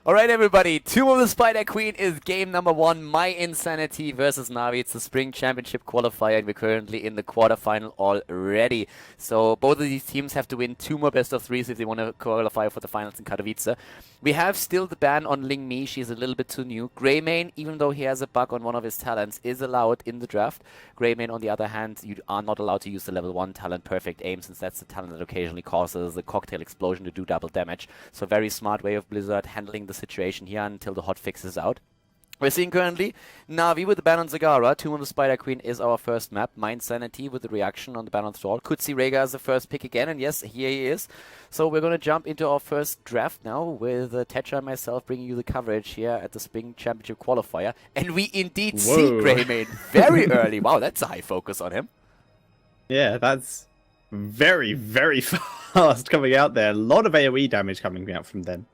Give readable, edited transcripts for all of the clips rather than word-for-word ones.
Alright everybody, Tomb of the Spider Queen is game number 1, mYinsanity versus NaVi. It's the Spring Championship Qualifier and we're currently in the quarterfinal already. So both of these teams have to win 2 more best of 3s if they want to qualify for the finals in Katowice. We have still the ban on Ling Mi, she's a little bit too new. Greymane, even though he has a bug on one of his talents, is allowed in the draft. Greymane, on the other hand, you are not allowed to use the level 1 talent Perfect Aim, since that's the talent that occasionally causes the cocktail explosion to do double damage. So very smart way of Blizzard handling the situation here until the hotfix is out. We're seeing currently NaVi with the ban on Zagara. Tomb of the Spider Queen is our first map. mYinsanity with the reaction on the ban on Thrall. Could see Rhaegar as the first pick again, and yes, here he is. So we're going to jump into our first draft now with Tetra and myself bringing you the coverage here at the Spring Championship Qualifier. And we indeed see Greymane very early. Wow, that's a high focus on him. Yeah, that's very, very fast coming out there. A lot of AoE damage coming out from them.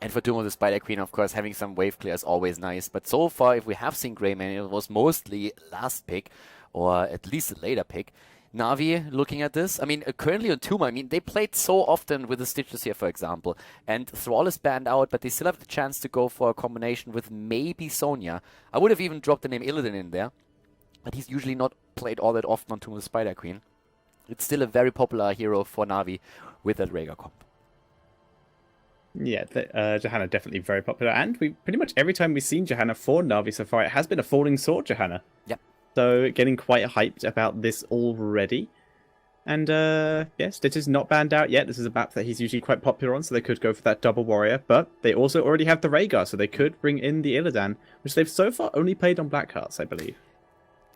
And for Tomb of the Spider Queen, of course, having some wave clear is always nice. But so far, if we have seen Greymane, it was mostly last pick, or at least a later pick. NaVi, looking at this, I mean, currently on Tomb, I mean, they played so often with the Stitches here, for example. And Thrall is banned out, but they still have the chance to go for a combination with maybe Sonya. I would have even dropped the name Illidan in there, but he's usually not played all that often on Tomb of the Spider Queen. It's still a very popular hero for NaVi with that Rhaegar comp. Yeah, Johanna definitely very popular, and we pretty much every time we've seen Johanna for NaVi so far, it has been a falling sword Johanna. Yep. So getting quite hyped about this already. And yeah, Stitch is not banned out yet. This is a map that he's usually quite popular on, so they could go for that double warrior. But they also already have the Rhaegar, so they could bring in the Illidan, which they've so far only played on Black Hearts, I believe.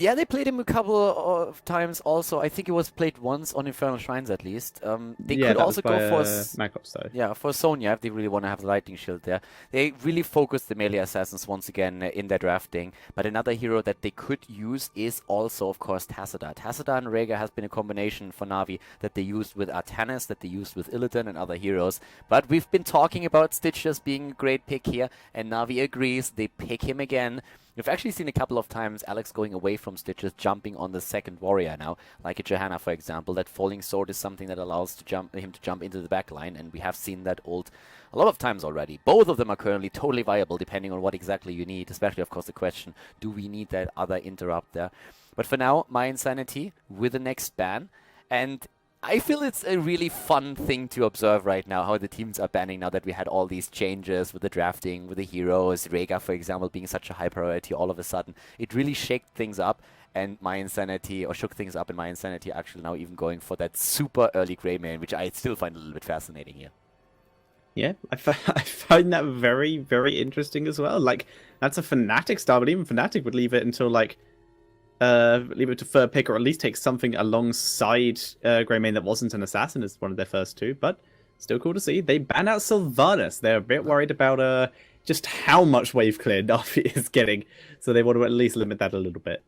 Yeah, they played him a couple of times also. I think it was played once on Inferno Shrines at least. They could also go for for Sonya if they really want to have the lightning shield there. They really focused the melee assassins once again in their drafting. But another hero that they could use is also, of course, Tassadar. Tassadar and Rhaegar has been a combination for NaVi that they used with Artanis, that they used with Illidan and other heroes. But we've been talking about Stitch as being a great pick here, and NaVi agrees. They pick him again. We've actually seen a couple of times Alex going away from Stitches, jumping on the second warrior now, like a Johanna, for example. That falling sword is something that allows him to jump into the backline, and we have seen that ult a lot of times already. Both of them are currently totally viable, depending on what exactly you need, especially, of course, the question, do we need that other interrupt there? But for now, mYinsanity with the next ban, and I feel it's a really fun thing to observe right now, how the teams are banning now that we had all these changes with the drafting, with the heroes, Rhaegar, for example, being such a high priority all of a sudden. It really shook things up, and shook things up, and mYinsanity actually now even going for that super early Greymane, which I still find a little bit fascinating here. Yeah, I find that very, very interesting as well. Like, that's a Fnatic style, but even Fnatic would leave it until, like, leave it to third pick, or at least take something alongside Greymane that wasn't an assassin as one of their first 2, but still cool to see. They ban out Sylvanas. They're a bit worried about just how much wave clear NaVi is getting, so they want to at least limit that a little bit.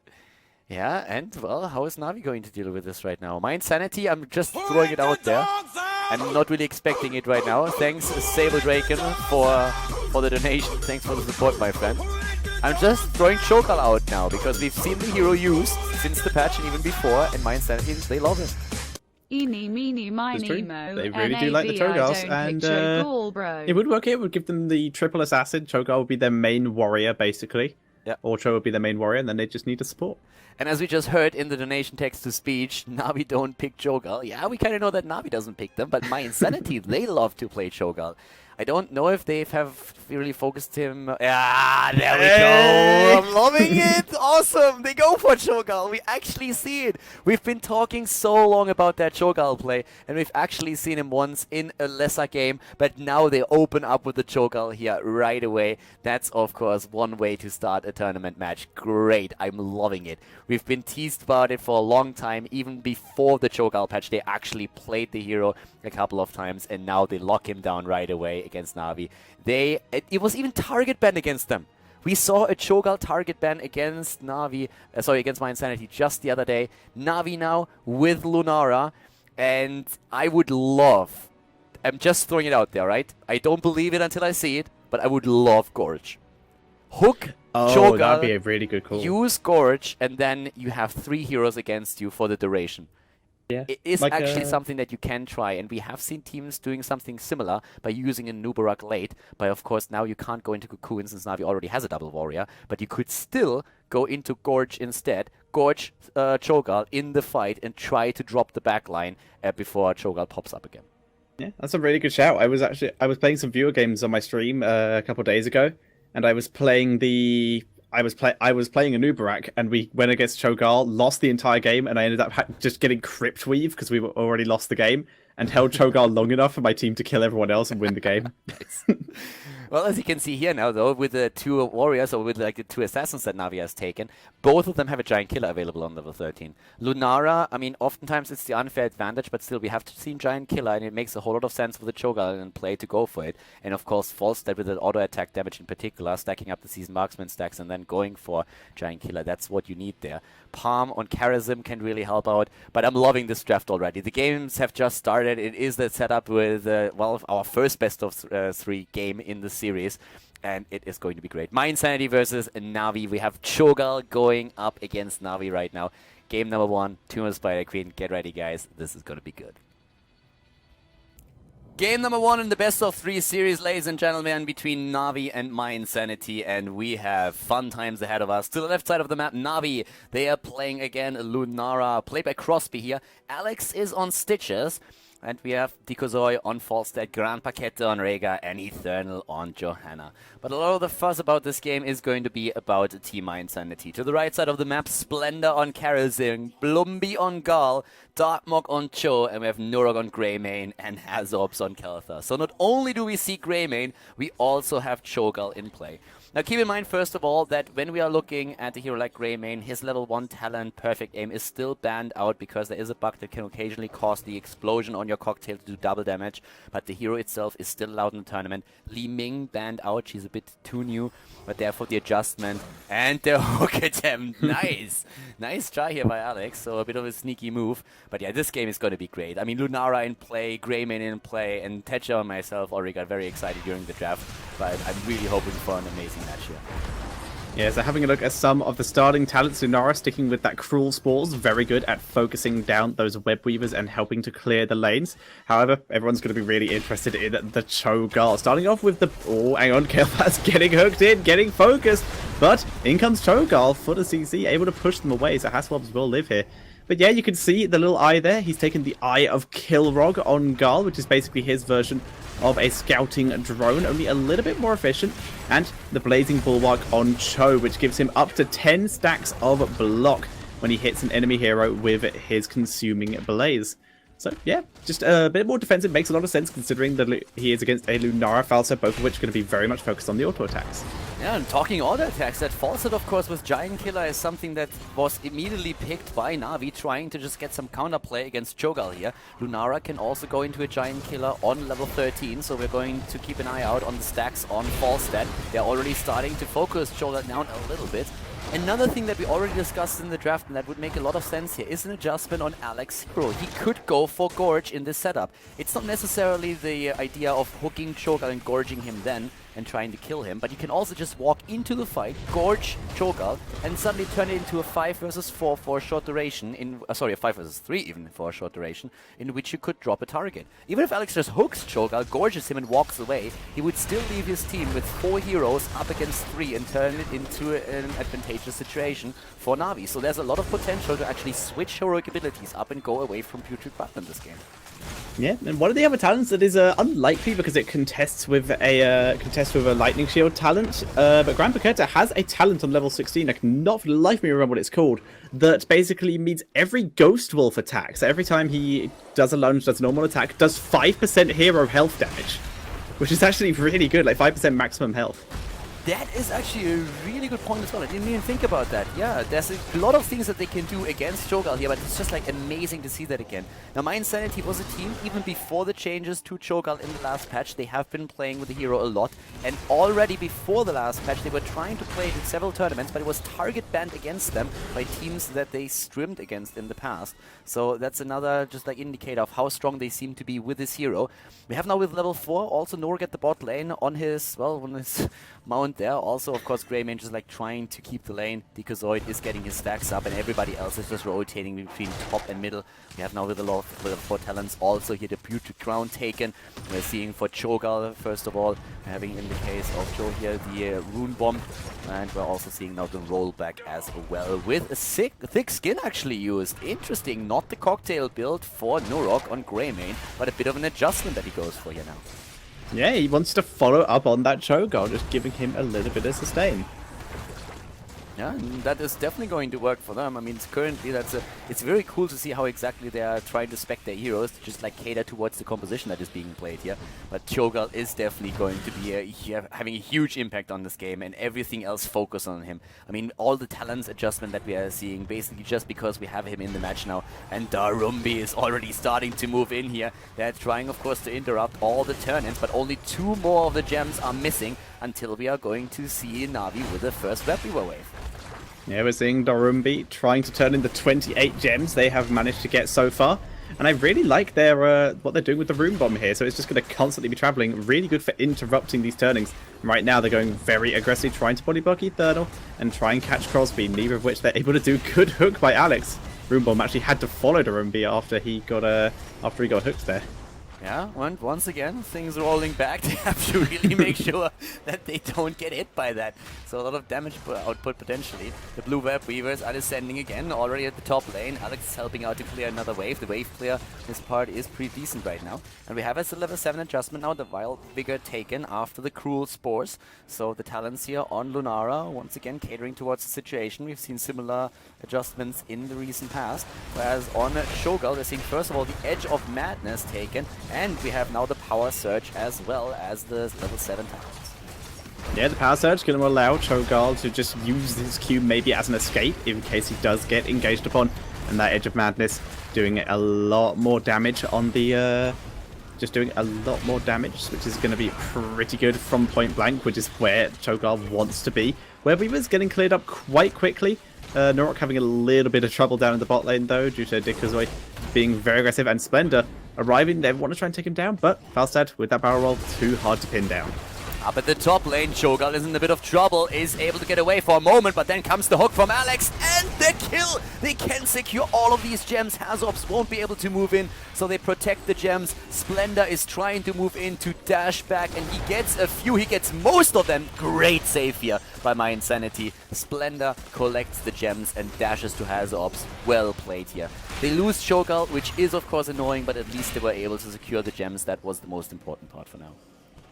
Yeah, and, well, how is NaVi going to deal with this right now? mYinsanity, I'm just throwing it out there. I'm not really expecting it right now. Thanks, Sable Draken, for the donation. Thanks for the support, my friend. I'm just throwing Cho'Gall out now, because we've seen the hero used since the patch and even before, and mYinsanity, they love it. Eeny, meeny, miny, mo. They really do like the Cho'Galls, and it would work. It would give them the triple assassin. Cho'Gall would be their main warrior, basically. Yep. Or Cho would be their main warrior, and then they just need a support. And as we just heard in the donation text-to-speech, NaVi don't pick Cho'Gall. Yeah, we kind of know that NaVi doesn't pick them, but mYinsanity, they love to play Cho'Gall. I don't know if they have really focused him. Ah, there we go. I'm loving it. Awesome. They go for Cho'Gall. We actually see it. We've been talking so long about that Cho'Gall play, and we've actually seen him once in a lesser game, but now they open up with the Cho'Gall here right away. That's, of course, one way to start a tournament match. Great. I'm loving it. We've been teased about it for a long time. Even before the Cho'Gall patch, they actually played the hero a couple of times, and now they lock him down right away against NaVi. It was even target ban against them. We saw a Cho'Gall target ban against NaVi, against mYinsanity just the other day. NaVi now with Lunara, and I would love, I'm just throwing it out there, right? I don't believe it until I see it, but I would love Gorge. Hook Cho'Gall, that'd be a really good call. Use Gorge, and then you have 3 heroes against you for the duration. it is actually something that you can try, and we have seen teams doing something similar by using a Nubarak late. But of course, now you can't go into Cocoon since Navi already has a double warrior, but you could still go into Gorge instead, Gorge Cho'Gall in the fight, and try to drop the backline before Cho'Gall pops up again. Yeah, that's a really good shout. I was playing some viewer games on my stream a couple of days ago, and I was playing I was playing a Nubarak, and we went against Cho'Gall, lost the entire game, and I ended up just getting Crypt Weave because we already lost the game, and held Cho'Gall long enough for my team to kill everyone else and win the game. Well, as you can see here now, though, with the 2 warriors, or with like the 2 assassins that Navi has taken, both of them have a giant killer available on level 13. Lunara, I mean, oftentimes it's the unfair advantage, but still we have to see giant killer, and it makes a whole lot of sense for the Cho'Gall in play to go for it. And of course, Falstad with the auto attack damage in particular, stacking up the season marksman stacks and then going for giant killer. That's what you need there. Palm on Karazim can really help out, but I'm loving this draft already. The games have just started. It is the setup with, well, our first best of 3 game in the series, and it is going to be great. mYinsanity versus Navi. We have Cho'Gall going up against Navi right now. Game number 1, Tumor Spider Queen. Get ready, guys. This is going to be good. Game number 1 in the best of 3 series, ladies and gentlemen, between Navi and mYinsanity, and we have fun times ahead of us. To the left side of the map, Navi, they are playing again Lunara, played by Crosby here. Alex is on Stitches, and we have Dikozoy on Falstad, Grand Paquette on Rega, and Eternal on Johanna. But a lot of the fuss about this game is going to be about Team mYinsanity. To the right side of the map, Splendor on Karazim, Blumby on Gall, Darkmog on Cho, and we have Nurag on Greymane, and Hazobs on Kelthar. So not only do we see Greymane, we also have Cho'Gall in play. Now keep in mind, first of all, that when we are looking at a hero like Greymane, his level 1 talent, Perfect Aim, is still banned out because there is a bug that can occasionally cause the explosion on your cocktail to do double damage, but the hero itself is still allowed in the tournament. Li Ming banned out, she's a bit too new, but therefore the adjustment and the hook attempt. Nice! Nice try here by Alex, so a bit of a sneaky move. But yeah, this game is going to be great. I mean, Lunara in play, Greymane in play, and Tetra and myself already got very excited during the draft, but I'm really hoping for an amazing match here. Yeah, so having a look at some of the starting talents, Lunara sticking with that Cruel Spores, very good at focusing down those web weavers and helping to clear the lanes. However, everyone's going to be really interested in the Cho'Gall. Starting off with the... Oh, hang on, Kelth's getting hooked in, getting focused. But in comes Cho'Gall for the CC, able to push them away, so Haswabs will live here. But yeah, you can see the little eye there. He's taken the Eye of Kilrog on Gall, which is basically his version of a scouting drone, only a little bit more efficient, and the Blazing Bulwark on Cho, which gives him up to 10 stacks of block when he hits an enemy hero with his Consuming Blaze. So yeah, just a bit more defensive makes a lot of sense considering that he is against a Lunara Falsa, both of which are going to be very much focused on the auto attacks. Yeah, and talking auto attacks, that Falset, of course, with Giant Killer is something that was immediately picked by Navi, trying to just get some counterplay against Cho'Gall here. Lunara can also go into a Giant Killer on level 13, so we're going to keep an eye out on the stacks on Falstad. They're already starting to focus Cho'Gall down a little bit. Another thing that we already discussed in the draft, and that would make a lot of sense here, is an adjustment on Alex Hero. He could go for Gorge in this setup. It's not necessarily the idea of hooking Cho'Gall and gorging him then and trying to kill him, but you can also just walk into the fight, gorge Cho'Gall, and suddenly turn it into a 5 versus 4 for a short duration, sorry, a 5 versus 3 even for a short duration, in which you could drop a target. Even if Alex just hooks Cho'Gall, gorges him and walks away, he would still leave his team with 4 heroes up against 3 and turn it into an advantageous situation for Navi. So there's a lot of potential to actually switch heroic abilities up and go away from Putrid Button in this game. Yeah, and one of the other talents that is unlikely because it contests with a Lightning Shield talent, but Grand Paquette has a talent on level 16, I cannot for the life of me remember what it's called, that basically means every Ghost Wolf attack, so every time he does a lunge, does a normal attack, does 5% hero health damage, which is actually really good, like 5% maximum health. That is actually a really good point as well. I didn't even think about that. Yeah, there's a lot of things that they can do against Cho'Gall here, but it's just like amazing to see that again. Now, mYinsanity was a team, even before the changes to Cho'Gall in the last patch, they have been playing with the hero a lot, and already before the last patch, they were trying to play it in several tournaments, but it was target banned against them by teams that they scrimmed against in the past. So that's another just like indicator of how strong they seem to be with this hero. We have now with level 4 also Norg at the bot lane on his, well, on his Mount around there. Also, of course, Greymane just like trying to keep the lane. Decozoid is getting his stacks up, and everybody else is just rotating between top and middle. We have now with a lot of level 4 talents also here the Putrid Crown taken. We're seeing for Cho'Gall, first of all, having in the case of Cho here the Rune Bomb. And we're also seeing now the rollback as well with a thick skin actually used. Interesting, not the cocktail build for Nurok on Greymane, but a bit of an adjustment that he goes for here now. Yeah, he wants to follow up on that Cho'Gall, just giving him a little bit of sustain. Yeah, and that is definitely going to work for them. I mean, currently it's very cool to see how exactly they are trying to spec their heroes to just like cater towards the composition that is being played here. But Cho'Gall is definitely going to be having a huge impact on this game, and everything else focus on him. I mean, all the talents adjustment that we are seeing, basically just because we have him in the match now. And Darumbi is already starting to move in here. They're trying, of course, to interrupt all the turn-ins, but only 2 more of the gems are missing until we are going to see NaVi with the first Web Weaver wave. Yeah, we're seeing Darumbi trying to turn in the 28 gems they have managed to get so far. And I really like their what they're doing with the Rune Bomb here. So it's just going to constantly be traveling. Really good for interrupting these turnings. Right now they're going very aggressively, trying to body block Eternal and try and catch Crosby, neither of which they're able to do. Good hook by Alex. Rune Bomb actually had to follow Darumbi after he got hooked there. Yeah, and once again, things rolling back. They have to really make sure that they don't get hit by that. So a lot of damage output potentially. The blue Web Weavers are descending again, already at the top lane. Alex is helping out to clear another wave. The wave clear, this part is pretty decent right now. And we have as a level 7 adjustment now, the Wild Vigor taken after the Cruel Spores. So the talents here on Lunara, once again catering towards the situation. We've seen similar adjustments in the recent past. Whereas on Cho'Gall, we're seeing first of all the Edge of Madness taken. And we have now the Power Surge as well as the level 7 talents. Yeah, the Power Surge going to allow Cho'Gall to just use his Q maybe as an escape in case he does get engaged upon. And that Edge of Madness doing a lot more damage on the... just doing a lot more damage, which is going to be pretty good from point blank, which is where Cho'Gall wants to be. Where Weaver's getting cleared up quite quickly. Nurok having a little bit of trouble down in the bot lane though, due to Decozoid being very aggressive, and Splendor arriving. They want to try and take him down, but Falstad with that barrel roll, too hard to pin down. Up at the top lane, Cho'Gall is in a bit of trouble, is able to get away for a moment, but then comes the hook from Alex, and the kill! They can secure all of these gems. Hazops won't be able to move in, so they protect the gems. Splendor is trying to move in to dash back, and he gets a few, he gets most of them. Great save here by mYinsanity. Splendor collects the gems and dashes to Hazops. Well played here. They lose Cho'Gall, which is of course annoying, but at least they were able to secure the gems. That was the most important part for now.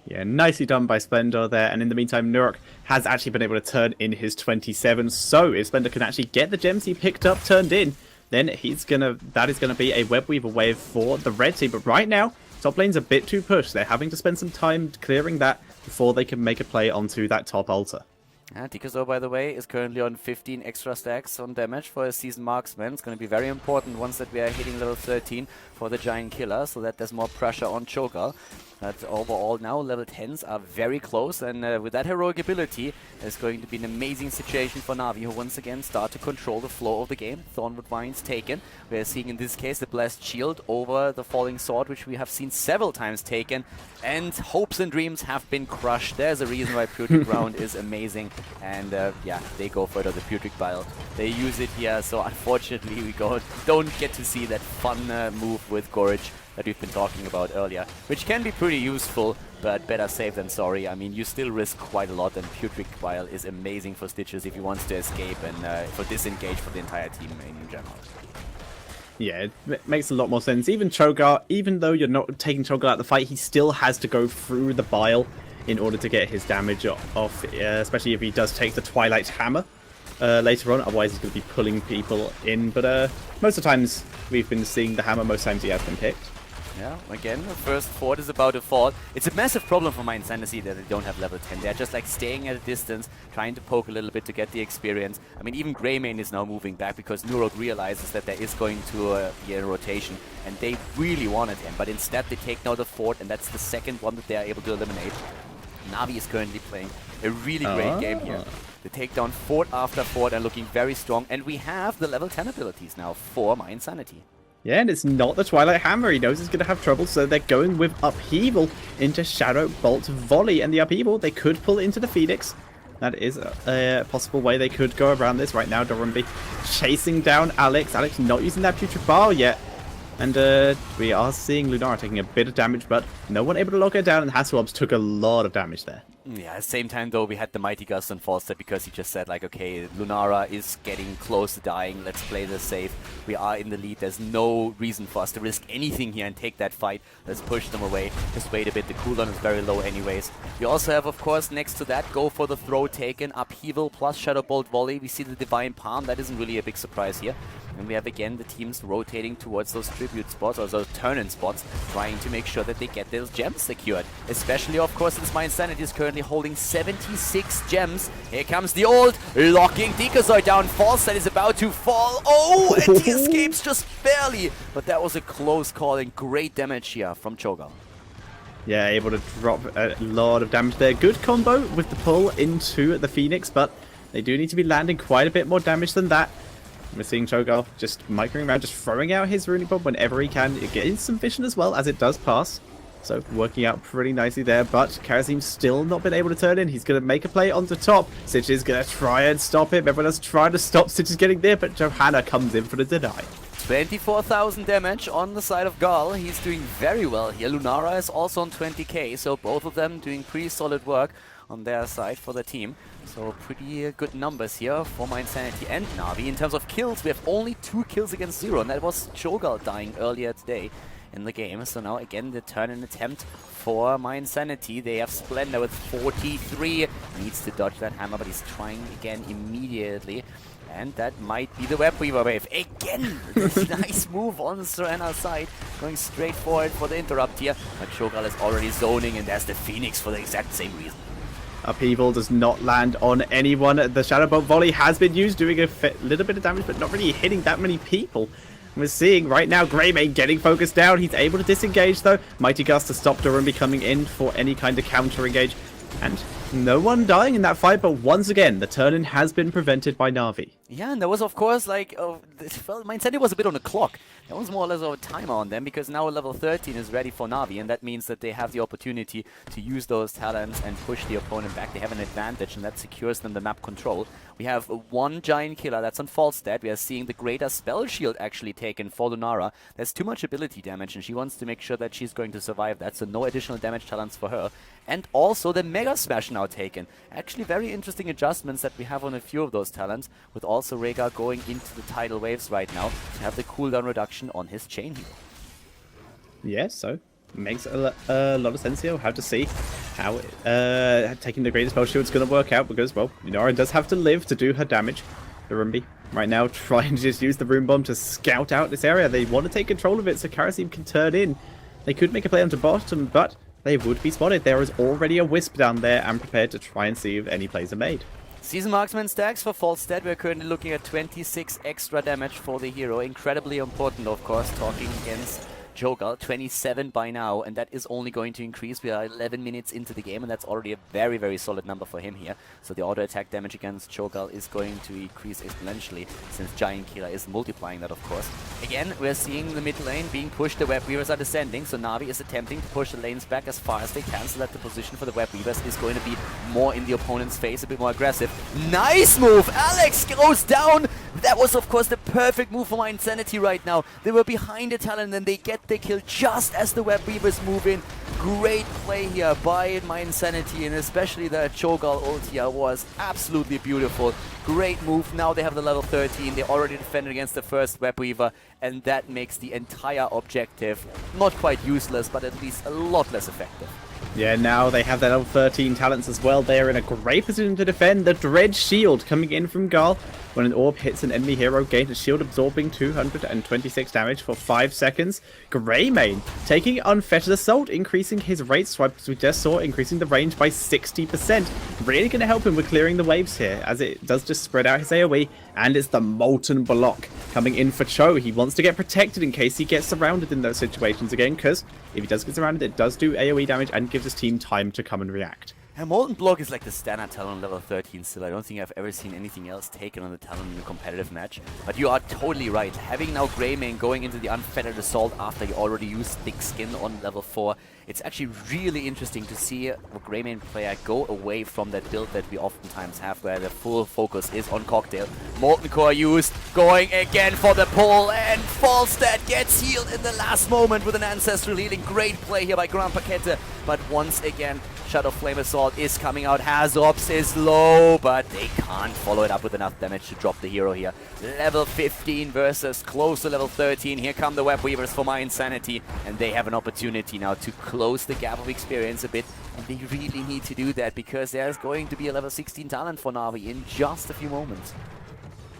Yeah, nicely done by Splendor there, and in the meantime, Nurok has actually been able to turn in his 27, so if Splendor can actually get the gems he picked up turned in, then that is gonna be a Web Weaver wave for the red team. But right now, top lane's a bit too pushed. They're having to spend some time clearing that before they can make a play onto that top altar. Decozo, by the way, is currently on 15 extra stacks on damage for a Seasoned Marksman. It's going to be very important once that we are hitting level 13 for the Giant Killer, so that there's more pressure on Cho'Gall. But overall now, level 10s are very close, and with that heroic ability, it's going to be an amazing situation for NaVi, who once again start to control the flow of the game. Thornwood Vines taken. We're seeing in this case the Blessed Shield over the Falling Sword, which we have seen several times taken, and hopes and dreams have been crushed. There's a reason why Putrid Ground is amazing, and yeah, they go further, the Putrid Bile. They use it here, so unfortunately we don't get to see that fun move with Gorge that we've been talking about earlier, which can be pretty useful, but better safe than sorry. I mean, you still risk quite a lot, and Putrid Bile is amazing for Stitches if he wants to escape and for disengage for the entire team in general. Yeah, it makes a lot more sense. Even Cho'Gall, even though you're not taking Cho'Gall out of the fight, he still has to go through the Bile in order to get his damage off, especially if he does take the Twilight Hammer later on. Otherwise, he's going to be pulling people in. But most of the times, we've been seeing the Hammer. Most times, he has been picked. Yeah, again, the first fort is about to fall. It's a massive problem for mYinsanity that they don't have level 10. They're just like staying at a distance, trying to poke a little bit to get the experience. I mean, even Greymane is now moving back because Nurok realizes that there is going to be a rotation, and they really wanted him. But instead, they take now the fort, and that's the second one that they are able to eliminate. NaVi is currently playing a really great game here. They take down fort after fort and looking very strong. And we have the level 10 abilities now for mYinsanity. Yeah, and it's not the Twilight Hammer. He knows he's going to have trouble, so they're going with Upheaval into Shadow Bolt Volley. And the Upheaval, they could pull into the Phoenix, That is a possible way they could go around this. Right now, Dorumbi chasing down Alex. Alex not using that putrid bile yet. And we are seeing Lunara taking a bit of damage, but no one able to lock her down, and Hasselhoffs took a lot of damage there. Yeah, at the same time, though, we had the Mighty Gust on Falstad because he just said, like, okay, Lunara is getting close to dying. Let's play this safe. We are in the lead. There's no reason for us to risk anything here and take that fight. Let's push them away. Just wait a bit. The cooldown is very low anyways. We also have, of course, next to that, go for the throw taken. Upheaval plus Shadow Bolt Volley. We see the Divine Palm. That isn't really a big surprise here. And we have, again, the teams rotating towards those tribute spots, or those turn-in spots, trying to make sure that they get those gems secured. Especially, of course, since mYinsanity is currently holding 76 gems. Here comes the ult, locking Decozoid down. Falstad is about to fall. Oh, and he escapes just barely. But that was a close call and great damage here from Cho'Gall. Yeah, able to drop a lot of damage there. Good combo with the pull into the Phoenix, but they do need to be landing quite a bit more damage than that. We're seeing Cho'Gall just microing around, just throwing out his Runic Bomb whenever he can. It gets some vision as well, as it does pass. So working out pretty nicely there, but Karasim's still not been able to turn in. He's going to make a play onto top. Sitch is going to try and stop him. Everyone else trying to stop Sitch is getting there, but Johanna comes in for the deny. 24,000 damage on the side of Gall. He's doing very well here. Lunara is also on 20k, so both of them doing pretty solid work on their side for the team. So pretty good numbers here for mYinsanity and NaVi. In terms of kills, we have only 2 kills against 0, and that was Cho'Gall dying earlier today in the game. So now again the turn-in attempt for mYinsanity. They have Splendor with 43. Needs to dodge that hammer, but he's trying again immediately. And that might be the Web Weaver wave. Again, this nice move on Serana's side. Going straight forward for the interrupt here. But Cho'Gall is already zoning, and there's the Phoenix for the exact same reason. Upheaval does not land on anyone. The Shadow Bolt Volley has been used, doing a little bit of damage, but not really hitting that many people. We're seeing right now Greymane getting focused down. He's able to disengage, though. Mighty Gust to stop Dorumbi coming in for any kind of counter-engage. And no one dying in that fight, but once again, the turn-in has been prevented by NaVi. Yeah, and there was, of course, like, mYinsanity was a bit on the clock. There was more or less of a timer on them, because now level 13 is ready for NaVi, and that means that they have the opportunity to use those talents and push the opponent back. They have an advantage, and that secures them the map control. We have one giant killer that's on Falstad. We are seeing the greater spell shield actually taken for Lunara. There's too much ability damage, and she wants to make sure that she's going to survive that, so no additional damage talents for her. And also the Mega Smash now taken. Actually very interesting adjustments that we have on a few of those talents, with also Rhaegar going into the tidal waves right now to have the cooldown reduction on his chain hero. Yeah, so makes a lot of sense here. We'll have to see how taking the greatest spell shield is going to work out, because, well, Lunara does have to live to do her damage. Dorumbi right now trying to just use the Rune Bomb to scout out this area. They want to take control of it so Karasim can turn in. They could make a play onto bottom, but they would be spotted. There is already a Wisp down there and prepared to try and see if any plays are made. Season Marksman stacks for Falstad. We're currently looking at 26 extra damage for the hero. Incredibly important, of course, talking against Cho'Gall, 27 by now, and that is only going to increase. We are 11 minutes into the game, and that's already a very, very solid number for him here. So the auto attack damage against Cho'Gall is going to increase exponentially, since Giant Killer is multiplying that, of course. Again, we're seeing the mid lane being pushed. The Web Weavers are descending, so NaVi is attempting to push the lanes back as far as they can, so that the position for the Web Weavers is going to be more in the opponent's face, a bit more aggressive. Nice move! Alex goes down! That was, of course, the perfect move for mYinsanity right now. They were behind the talent, and they get the kill just as the Web Weavers move in. Great play here by mYinsanity, and especially the Cho'Gall ult here was absolutely beautiful. Great move. Now they have the level 13. They already defended against the first Web Weaver, and that makes the entire objective not quite useless, but at least a lot less effective. Yeah, now they have their level 13 talents as well. They are in a great position to defend. The Dread Shield coming in from Gall. When an orb hits an enemy hero, gains a shield absorbing 226 damage for 5 seconds. Greymane taking Unfettered Assault, increasing his rate swipe, as we just saw, increasing the range by 60%. Really going to help him with clearing the waves here, as it does just spread out his AoE. And it's the Molten Block coming in for Cho. He wants to get protected in case he gets surrounded in those situations again, because if he does get surrounded, it does do AoE damage and gives his team time to come and react. And Molten Block is like the standard talent on level 13 still. I don't think I've ever seen anything else taken on the talent in a competitive match. But you are totally right. Having now Greymane going into the Unfettered Assault after you already used Thick Skin on level 4, it's actually really interesting to see a Greymane player go away from that build that we oftentimes have, where the full focus is on Cocktail. Molten Core used, going again for the pull, and Falstad gets healed in the last moment with an Ancestral Healing. Great play here by Grand Paquette, but once again, Shadow Flame Assault is coming out. Hazops is low, but they can't follow it up with enough damage to drop the hero here. Level 15 versus close to level 13. Here come the Web Weavers for mYinsanity, and they have an opportunity now to close the gap of experience a bit, and they really need to do that because there's going to be a level 16 talent for NaVi in just a few moments.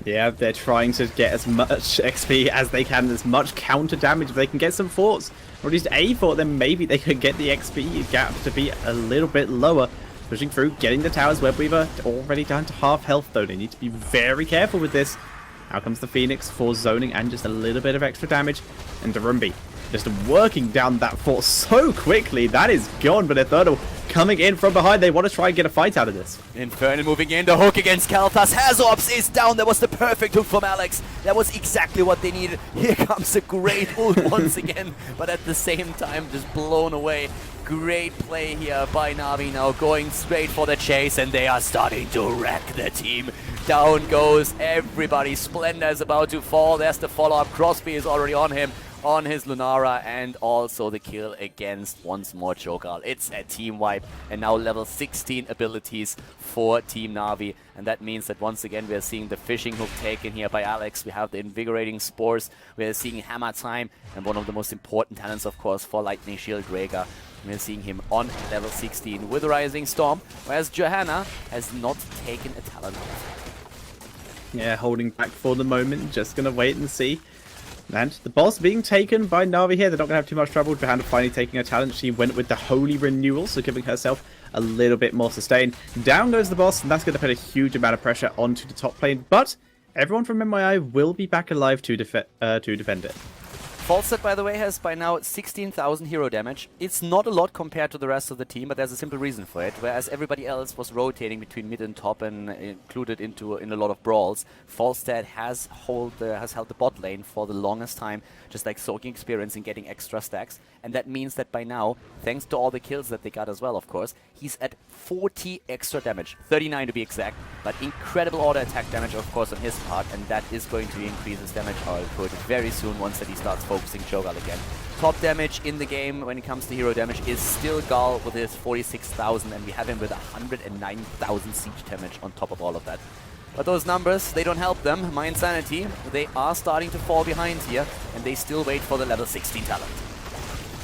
Yeah, they're trying to get as much XP as they can, as much counter damage. If they can get some forts, or at least a fort, then maybe they could get the XP gap to be a little bit lower. Pushing through, getting the towers. Webweaver already down to half health, though. They need to be very careful with this. Out comes the Phoenix for zoning and just a little bit of extra damage. And Darumbi just working down that fort so quickly. That is gone, but Inferno coming in from behind. They want to try and get a fight out of this. Inferno moving in, the hook against Kalthas. Hazops is down. That was the perfect hook from Alex. That was exactly what they needed. Here comes a great ult once again, but at the same time just blown away. Great play here by NaVi, now going straight for the chase, and they are starting to wreck the team. Down goes everybody. Splendor is about to fall. There's the follow-up. Crosby is already on him, on his Lunara, and also the kill against once more Cho'Gall. It's a team wipe, and now level 16 abilities for Team NaVi, and that means that once again we are seeing the fishing hook taken here by Alex. We have the invigorating spores, we are seeing Hammer Time, and one of the most important talents of course for Lightning Shield Rhaegar. We're seeing him on level 16 with Rising Storm, whereas Johanna has not taken a talent. Yeah, holding back for the moment, just gonna wait and see. And the boss being taken by NaVi here. They're not going to have too much trouble. Johanna finally taking a talent. She went with the Holy Renewal, so giving herself a little bit more sustain. Down goes the boss, and that's going to put a huge amount of pressure onto the top lane. But everyone from mYi will be back alive to defend it. Falstad, by the way, has by now 16,000 hero damage. It's not a lot compared to the rest of the team, but there's a simple reason for it. Whereas everybody else was rotating between mid and top and included in a lot of brawls, Falstad has held the bot lane for the longest time, just like soaking experience and getting extra stacks. And that means that by now, thanks to all the kills that they got as well, of course, he's at 40 extra damage, 39 to be exact, but incredible auto attack damage, of course, on his part, and that is going to increase his damage output very soon once that he starts focusing Cho'Gall again. Top damage in the game when it comes to hero damage is still Gall with his 46,000, and we have him with 109,000 siege damage on top of all of that. But those numbers, they don't help them. mYinsanity, they are starting to fall behind here, and they still wait for the level 16 talent.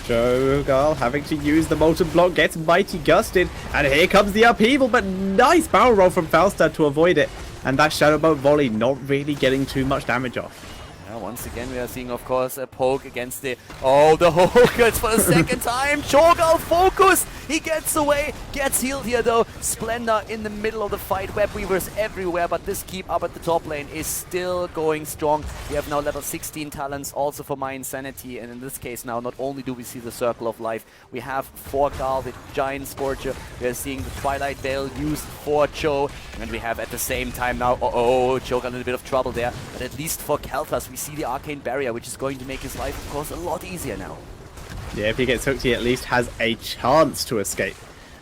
Cho'Gall having to use the Molten Block, gets Mighty Gusted, and here comes the upheaval, but nice barrel roll from Falstad to avoid it. And that Shadow Bolt volley not really getting too much damage off. Once again, we are seeing, of course, a poke against the... Oh, the hook! It's for the second time! Cho'Gall focused! He gets away, gets healed here, though. Splendor in the middle of the fight. Web Weavers everywhere, but this keep up at the top lane is still going strong. We have now level 16 talents also for mYinsanity, and in this case now, not only do we see the Circle of Life, we have for Gall the Giant Scorcher. We are seeing the Twilight Veil used for Cho, and we have at the same time now... Cho'Gall in a bit of trouble there, but at least for Kalthas, we see the Arcane Barrier, which is going to make his life, of course, a lot easier now. Yeah, if he gets hooked, he at least has a chance to escape.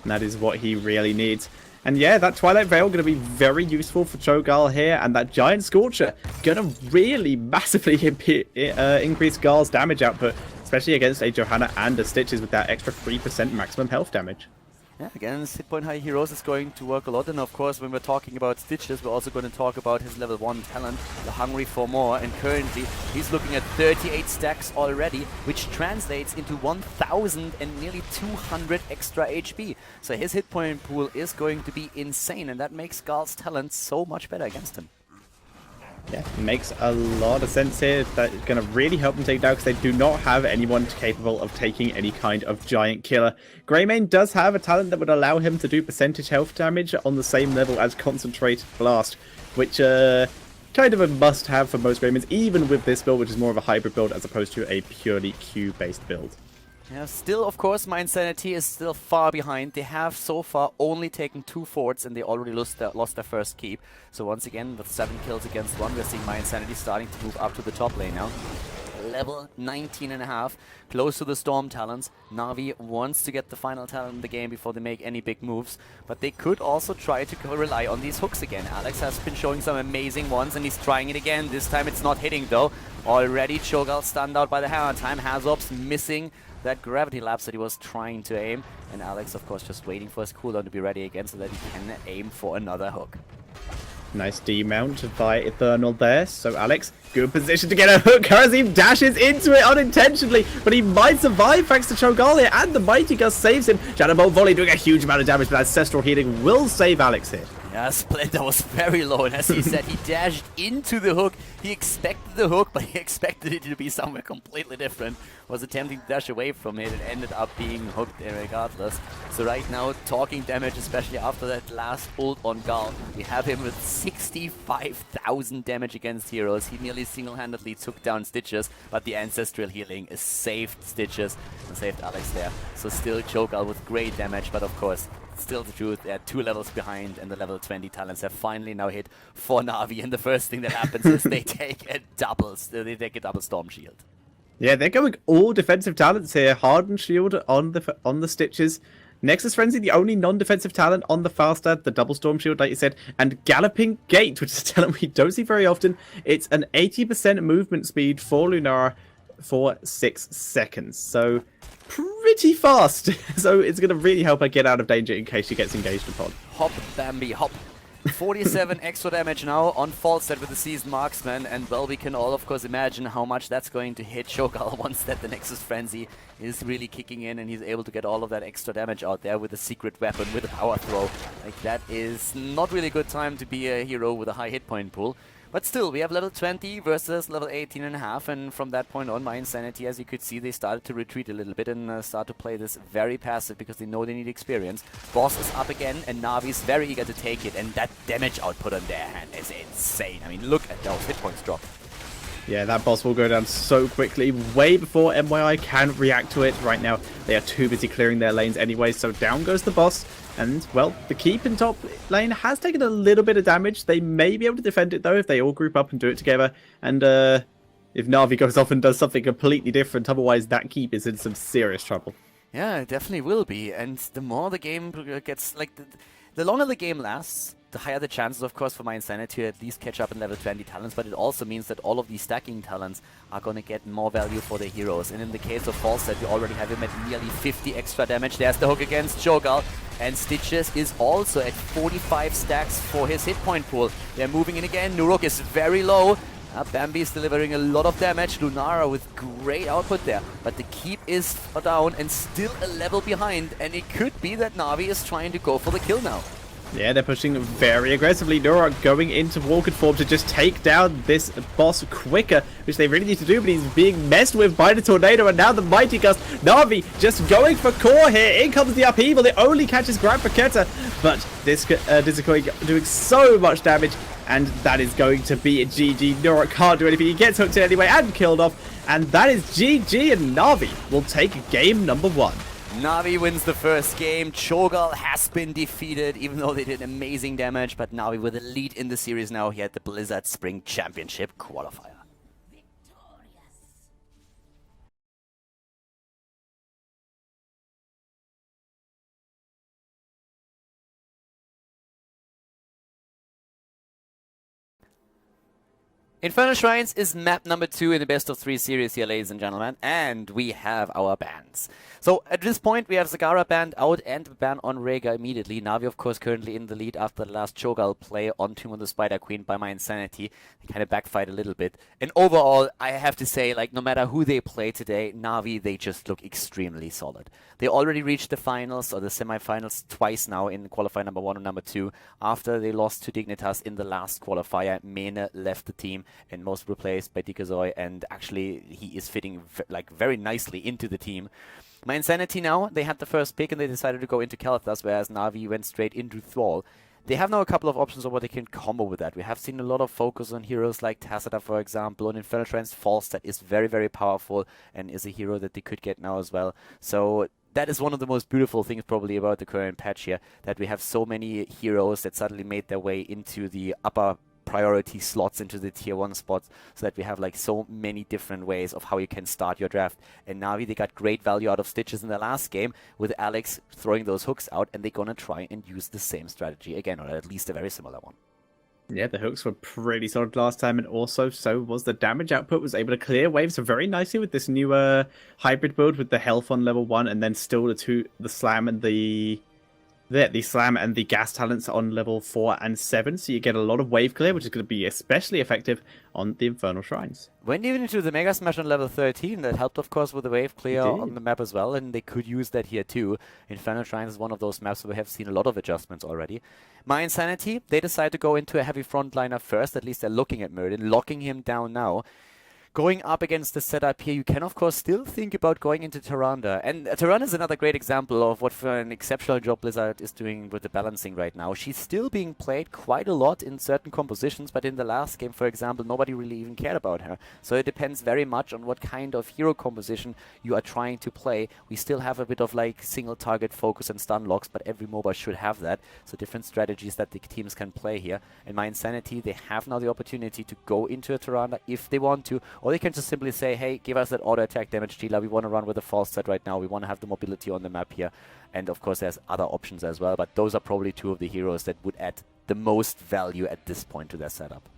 And that is what he really needs. And yeah, that Twilight Veil going to be very useful for Cho'Gall here. And that Giant Scorcher going to really massively increase Gall's damage output, especially against a Johanna and a Stitches with that extra 3% maximum health damage. Yeah, against hit point high heroes is going to work a lot, and of course when we're talking about Stitches, we're also going to talk about his level 1 talent, the Hungry for More, and currently he's looking at 38 stacks already, which translates into 1,000 and nearly 200 extra HP. So his hit point pool is going to be insane, and that makes Gall's talent so much better against him. Yeah, makes a lot of sense here. That's going to really help them take down because they do not have anyone capable of taking any kind of giant killer. Greymane does have a talent that would allow him to do percentage health damage on the same level as Concentrate Blast, which kind of a must-have for most Greymanes, even with this build, which is more of a hybrid build as opposed to a purely Q-based build. Yeah, still, of course, mYinsanity is still far behind. They have so far only taken 2 forts and they already lost their first keep. So once again, with 7 kills against 1, we're seeing mYinsanity starting to move up to the top lane now. Level 19.5, close to the Storm talents. NaVi wants to get the final talent in the game before they make any big moves, but they could also try to rely on these hooks again. Alex has been showing some amazing ones and he's trying it again. This time it's not hitting though. Already Cho'Gall stunned out by the hammer time. Hazop's missing that gravity lapse that he was trying to aim, and Alex of course just waiting for his cooldown to be ready again so that he can aim for another hook. Nice demount by Eternal there. So Alex, good position to get a hook as he dashes into it unintentionally, but he might survive thanks to Cho'Gall here, and the Mighty Gust saves him. Shadow Bolt Volley doing a huge amount of damage, but Ancestral Healing will save Alex here. Yeah, Splinter was very low, and as he said, he dashed into the hook. He expected the hook, but he expected it to be somewhere completely different. Was attempting to dash away from it and ended up being hooked regardless. So right now, talking damage, especially after that last ult on Gall, we have him with 65,000 damage against heroes. He nearly single-handedly took down Stitches, but the Ancestral Healing is saved Stitches and saved Alex there. So still Cho'Gall with great damage, but of course, still the truth, they're 2 levels behind, and the level 20 talents have finally now hit for NaVi, and the first thing that happens is they take a double Storm Shield. Yeah, they're going all defensive talents here. Hardened Shield on the Stitches. Nexus Frenzy, the only non-defensive talent on the Faster, the double Storm Shield, like you said, and Galloping Gate, which is a talent we don't see very often. It's an 80% movement speed for Lunara for 6 seconds. So pretty fast. So it's going to really help her get out of danger in case she gets engaged upon. Hop, Bambi, hop. 47 extra damage now on Falstad with the Seasoned Marksman, and well, we can all of course imagine how much that's going to hit Cho'Gall once that the Nexus Frenzy is really kicking in and he's able to get all of that extra damage out there with a secret weapon, with a power throw. Like, that is not really a good time to be a hero with a high hit point pool. But still, we have level 20 versus level 18.5, and from that point on, mYinsanity, as you could see, they started to retreat a little bit and start to play this very passive because they know they need experience. Boss is up again, and NaVi's very eager to take it, and that damage output on their hand is insane. I mean, look at those hit points drop. Yeah, that boss will go down so quickly, way before MYI can react to it. Right now, they are too busy clearing their lanes anyway, so down goes the boss. And, well, the keep in top lane has taken a little bit of damage. They may be able to defend it, though, if they all group up and do it together. And if NaVi goes off and does something completely different, otherwise that keep is in some serious trouble. Yeah, it definitely will be. And the more the game gets, like, the longer the game lasts, the higher the chances, of course, for mYinsanity to at least catch up in level 20 talents, but it also means that all of these stacking talents are going to get more value for their heroes. And in the case of Falstad, we already have him at nearly 50 extra damage. There's the hook against Cho'Gall, and Stitches is also at 45 stacks for his hit point pool. They're moving in again. Nuruk is very low. Bambi is delivering a lot of damage. Lunara with great output there. But the keep is down and still a level behind, and it could be that NaVi is trying to go for the kill now. Yeah, they're pushing very aggressively. Nuruk going into Walking Form to just take down this boss quicker, which they really need to do, but he's being messed with by the Tornado, and now the Mighty Gust. NaVi just going for core here. In comes the upheaval. It only catches Grand Paqueta, but this Disakoi doing so much damage, and that is going to be a GG. Nuruk can't do anything. He gets hooked in anyway and killed off, and that is GG, and NaVi will take game number 1. NaVi wins the first game. Cho'Gall has been defeated, even though they did amazing damage, but NaVi with a lead in the series now here at the Blizzard Spring Championship Qualifier. Inferno Shrines is map number 2 in the best of 3 series here, ladies and gentlemen, and we have our bans. So at this point, we have Zagara banned out and ban on Rhaegar immediately. NaVi, of course, currently in the lead after the last Cho'Gall play on Tomb of the Spider Queen by mYinsanity. They kind of backfired a little bit. And overall, I have to say, like, no matter who they play today, NaVi, they just look extremely solid. They already reached the finals or the semifinals twice now in qualifier number 1 and number 2. After they lost to Dignitas in the last qualifier, Mene left the team and was replaced by Dikazoi, and actually he is fitting very nicely into the team. mYinsanity now, they had the first pick and they decided to go into Kalthas, whereas NaVi went straight into Thrall. they have now a couple of options of what they can combo with that. We have seen a lot of focus on heroes like Tassadar, for example, on Inferno Shrines. False that is very, very powerful and is a hero that they could get now as well. So that is one of the most beautiful things probably about the current patch here, that we have so many heroes that suddenly made their way into the upper priority slots, into the tier 1 spots, so that we have like so many different ways of how you can start your draft. And Navi, they got great value out of Stitches in the last game with Alex throwing those hooks out, and they're gonna try and use the same strategy again, or at least a very similar one. Yeah, the hooks were pretty solid last time, and also so was the damage output. Was able to clear waves very nicely with this new hybrid build with the health on level 1, and then still the slam and the slam and the gas talents on level 4 and 7. So you get a lot of wave clear, which is going to be especially effective on the Infernal Shrines. Went even into the Mega Smash on level 13. That helped, of course, with the wave clear on the map as well, and they could use that here too. Inferno Shrines is one of those maps where we have seen a lot of adjustments already. mYinsanity, they decide to go into a heavy frontliner first. At least they're looking at Muradin, locking him down now. Going up against the setup here, you can of course still think about going into Tyrande. And Tyrande is another great example of what for an exceptional job Blizzard is doing with the balancing right now. She's still being played quite a lot in certain compositions, but in the last game, for example, nobody really even cared about her. So it depends very much on what kind of hero composition you are trying to play. We still have a bit of like single target focus and stun locks, but every MOBA should have that. So different strategies that the teams can play here. In mYinsanity, they have now the opportunity to go into a Tyrande if they want to, or they can just simply say, hey, give us that auto attack damage dealer. We want to run with a false set right now. We want to have the mobility on the map here. And of course, there's other options as well. But those are probably two of the heroes that would add the most value at this point to their setup.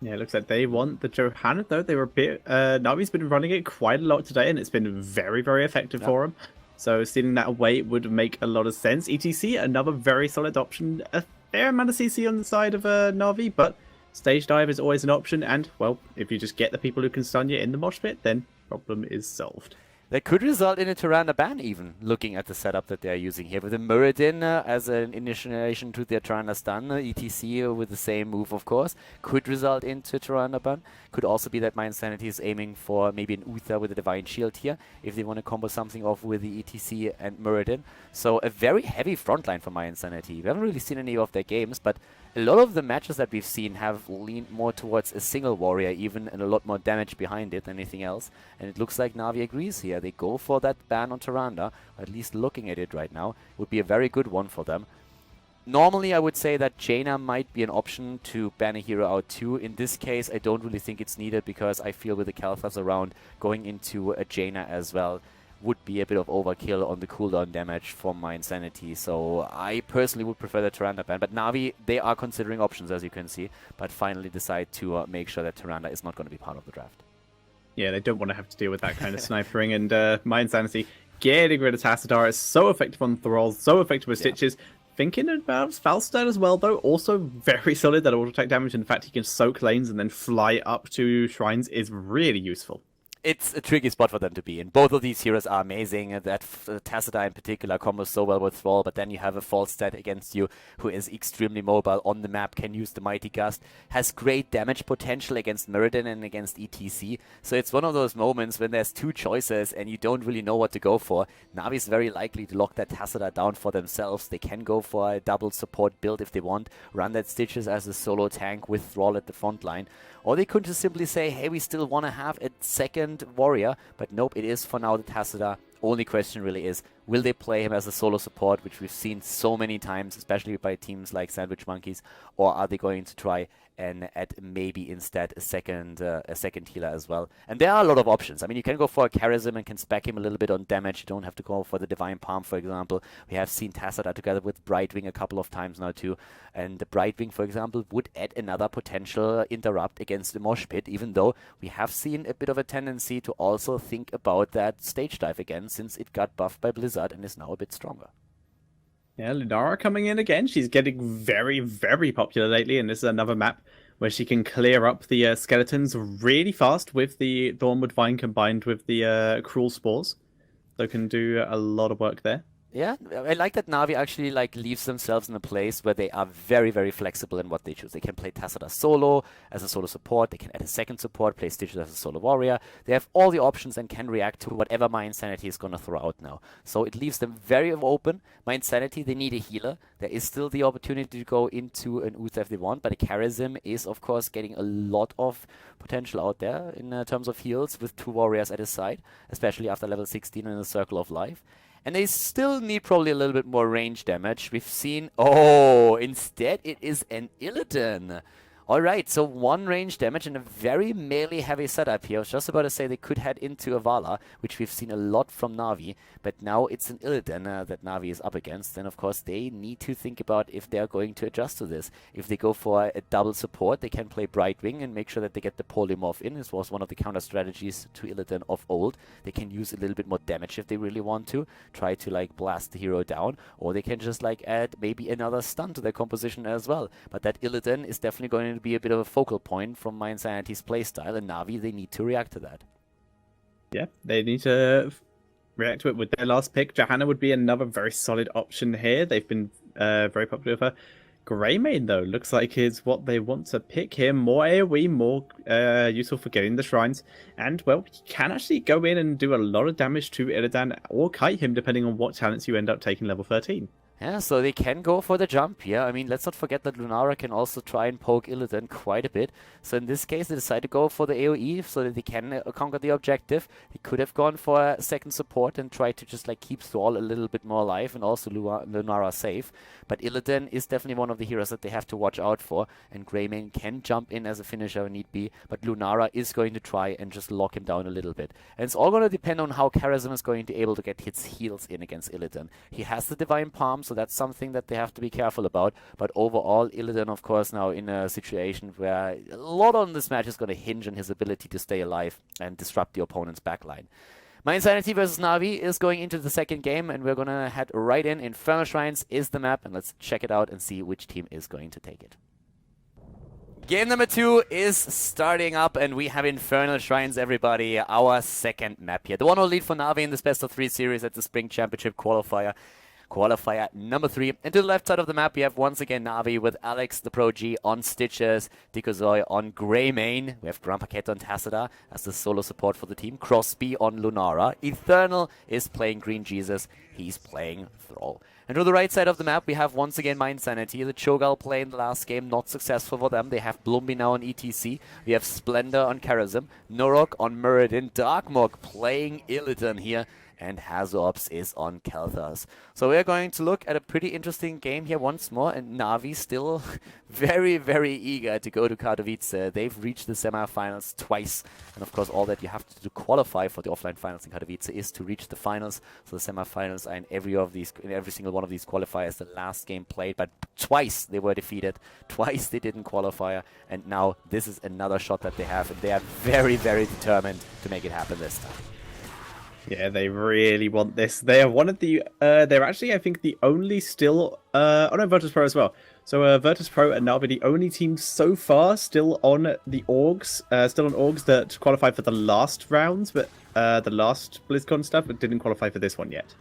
Yeah, it looks like they want the Johanna, though. They were a bit... Navi's been running it quite a lot today, and it's been very, very effective for him. So stealing that away would make a lot of sense. ETC, another very solid option. A fair amount of CC on the side of Navi, but stage dive is always an option, and, well, if you just get the people who can stun you in the mosh pit, then problem is solved. That could result in a Tyrande ban even, looking at the setup that they're using here. With the Muradin as an initiation to their Tyrande stun, ETC with the same move, of course, could result into Tyrande ban. Could also be that mYinsanity is aiming for maybe an Uther with a Divine Shield here, if they want to combo something off with the ETC and Muradin. So a very heavy frontline for mYinsanity. We haven't really seen any of their games, but a lot of the matches that we've seen have leaned more towards a single warrior even, and a lot more damage behind it than anything else. And it looks like Navi agrees here. They go for that ban on Tyrande, or at least looking at it right now. Would be a very good one for them. Normally, I would say that Jaina might be an option to ban a hero out too. In this case, I don't really think it's needed, because I feel with the Kalthas around, going into a Jaina as well would be a bit of overkill on the cooldown damage from mYinsanity. So I personally would prefer the Tyrande ban. But Navi, they are considering options, as you can see, but finally decide to make sure that Tyrande is not going to be part of the draft. Yeah, they don't want to have to deal with that kind of snipering, and mYinsanity getting rid of Tassadar is so effective on Thralls, so effective with Stitches. Thinking about Falstad as well, though, also very solid. That auto attack damage, in fact, he can soak lanes and then fly up to shrines is really useful. It's a tricky spot for them to be in. Both of these heroes are amazing. That Tassadar in particular combos so well with Thrall, but then you have a false stat against you who is extremely mobile on the map, can use the Mighty Gust, has great damage potential against Muradin and against ETC. So it's one of those moments when there's two choices and you don't really know what to go for. Navi is very likely to lock that Tassadar down for themselves. They can go for a double support build if they want, run that Stitches as a solo tank with Thrall at the front line. Or they could just simply say, hey, we still want to have a second warrior, but nope, it is for now the Tassadar. Only question really is, will they play him as a solo support, which we've seen so many times, especially by teams like Sandwich Monkeys, or are they going to try and add maybe instead a second healer as well? And there are a lot of options. I mean, you can go for a Charism and can spec him a little bit on damage. You don't have to go for the Divine Palm, for example. We have seen Tassadar together with Brightwing a couple of times now too. And the Brightwing, for example, would add another potential interrupt against the Mosh Pit, even though we have seen a bit of a tendency to also think about that stage dive again, since it got buffed by Blizzard and is now a bit stronger. Yeah, Lunara coming in again. She's getting very, very popular lately, and this is another map where she can clear up the skeletons really fast with the Thornwood Vine combined with the Cruel Spores. So can do a lot of work there. Yeah, I like that Navi actually like leaves themselves in a place where they are very, very flexible in what they choose. They can play Tassadar solo as a solo support. They can add a second support, play Stitches as a solo warrior. They have all the options and can react to whatever mYinsanity is going to throw out now. So it leaves them very open. mYinsanity, they need a healer. There is still the opportunity to go into an Uther if they want, but a Charism is, of course, getting a lot of potential out there in terms of heals with 2 warriors at his side, especially after level 16 in the Circle of Life. And they still need probably a little bit more range damage. We've seen... Oh, instead it is an Illidan. Alright, so 1 range damage and a very melee-heavy setup here. I was just about to say they could head into a Vala, which we've seen a lot from Na'Vi. But now it's an Illidan that Na'Vi is up against. And of course, they need to think about if they're going to adjust to this. If they go for a double support, they can play Brightwing and make sure that they get the Polymorph in. This was one of the counter strategies to Illidan of old. They can use a little bit more damage if they really want to. Try to like blast the hero down. Or they can just like add maybe another stun to their composition as well. But that Illidan is definitely going to be a bit of a focal point from mYinsanity's playstyle, and Na'Vi, they need to react to that. Yeah, they need to react to it with their last pick. Johanna would be another very solid option here. They've been very popular with her. Greymane, though, looks like is what they want to pick here. More AoE, more useful for getting the shrines. And, well, he can actually go in and do a lot of damage to Illidan or kite him, depending on what talents you end up taking level 13. Yeah, so they can go for the jump here. I mean, let's not forget that Lunara can also try and poke Illidan quite a bit. So in this case, they decide to go for the AoE so that they can conquer the objective. They could have gone for a second support and tried to just like keep Thrall a little bit more alive and also Lunara safe. But Illidan is definitely one of the heroes that they have to watch out for. And Greymane can jump in as a finisher if need be. But Lunara is going to try and just lock him down a little bit. And it's all going to depend on how Charism is going to be able to get his heals in against Illidan. He has the Divine Palm, so that's something that they have to be careful about. But overall, Illidan, of course, now in a situation where a lot on this match is going to hinge on his ability to stay alive and disrupt the opponent's backline. mYinsanity versus Na'Vi is going into the second game, and we're going to head right in. Inferno Shrines is the map, and let's check it out and see which team is going to take it. Game number 2 is starting up, and we have Inferno Shrines, everybody, our second map here. The 1-0 lead for Na'Vi in this best-of-3 series at the Spring Championship Qualifier. Qualifier number 3. And to the left side of the map, we have once again Na'Vi with Alex the Pro G on Stitches, Dikozoy on Greymane. We have Grandpaquette on Tassadar as the solo support for the team. Crosby on Lunara. Eternal is playing Green Jesus. He's playing Thrall. And to the right side of the map, we have once again mYinsanity. The Cho'Gall play in the last game, not successful for them. They have Blumby now on ETC. We have Splendor on Charism. Norok on Muradin. Darkmog playing Illidan here. And Hazorps is on Kelthas. So we're going to look at a pretty interesting game here once more, and Na'Vi still very, very eager to go to Katowice. They've reached the semifinals twice, and of course all that you have to do to qualify for the offline finals in Katowice is to reach the finals. So the semifinals are in every single one of these qualifiers. The last game played, but twice they were defeated, twice they didn't qualify, and now this is another shot that they have, and they are very, very determined to make it happen this time. Yeah, they really want this. They are one of the... they're actually, I think, the only still... oh no, Virtus Pro as well. So Virtus Pro and Na'Vi the only team so far still on the Orgs. Still on Orgs that qualified for the last rounds, but the last BlizzCon stuff, but didn't qualify for this one yet.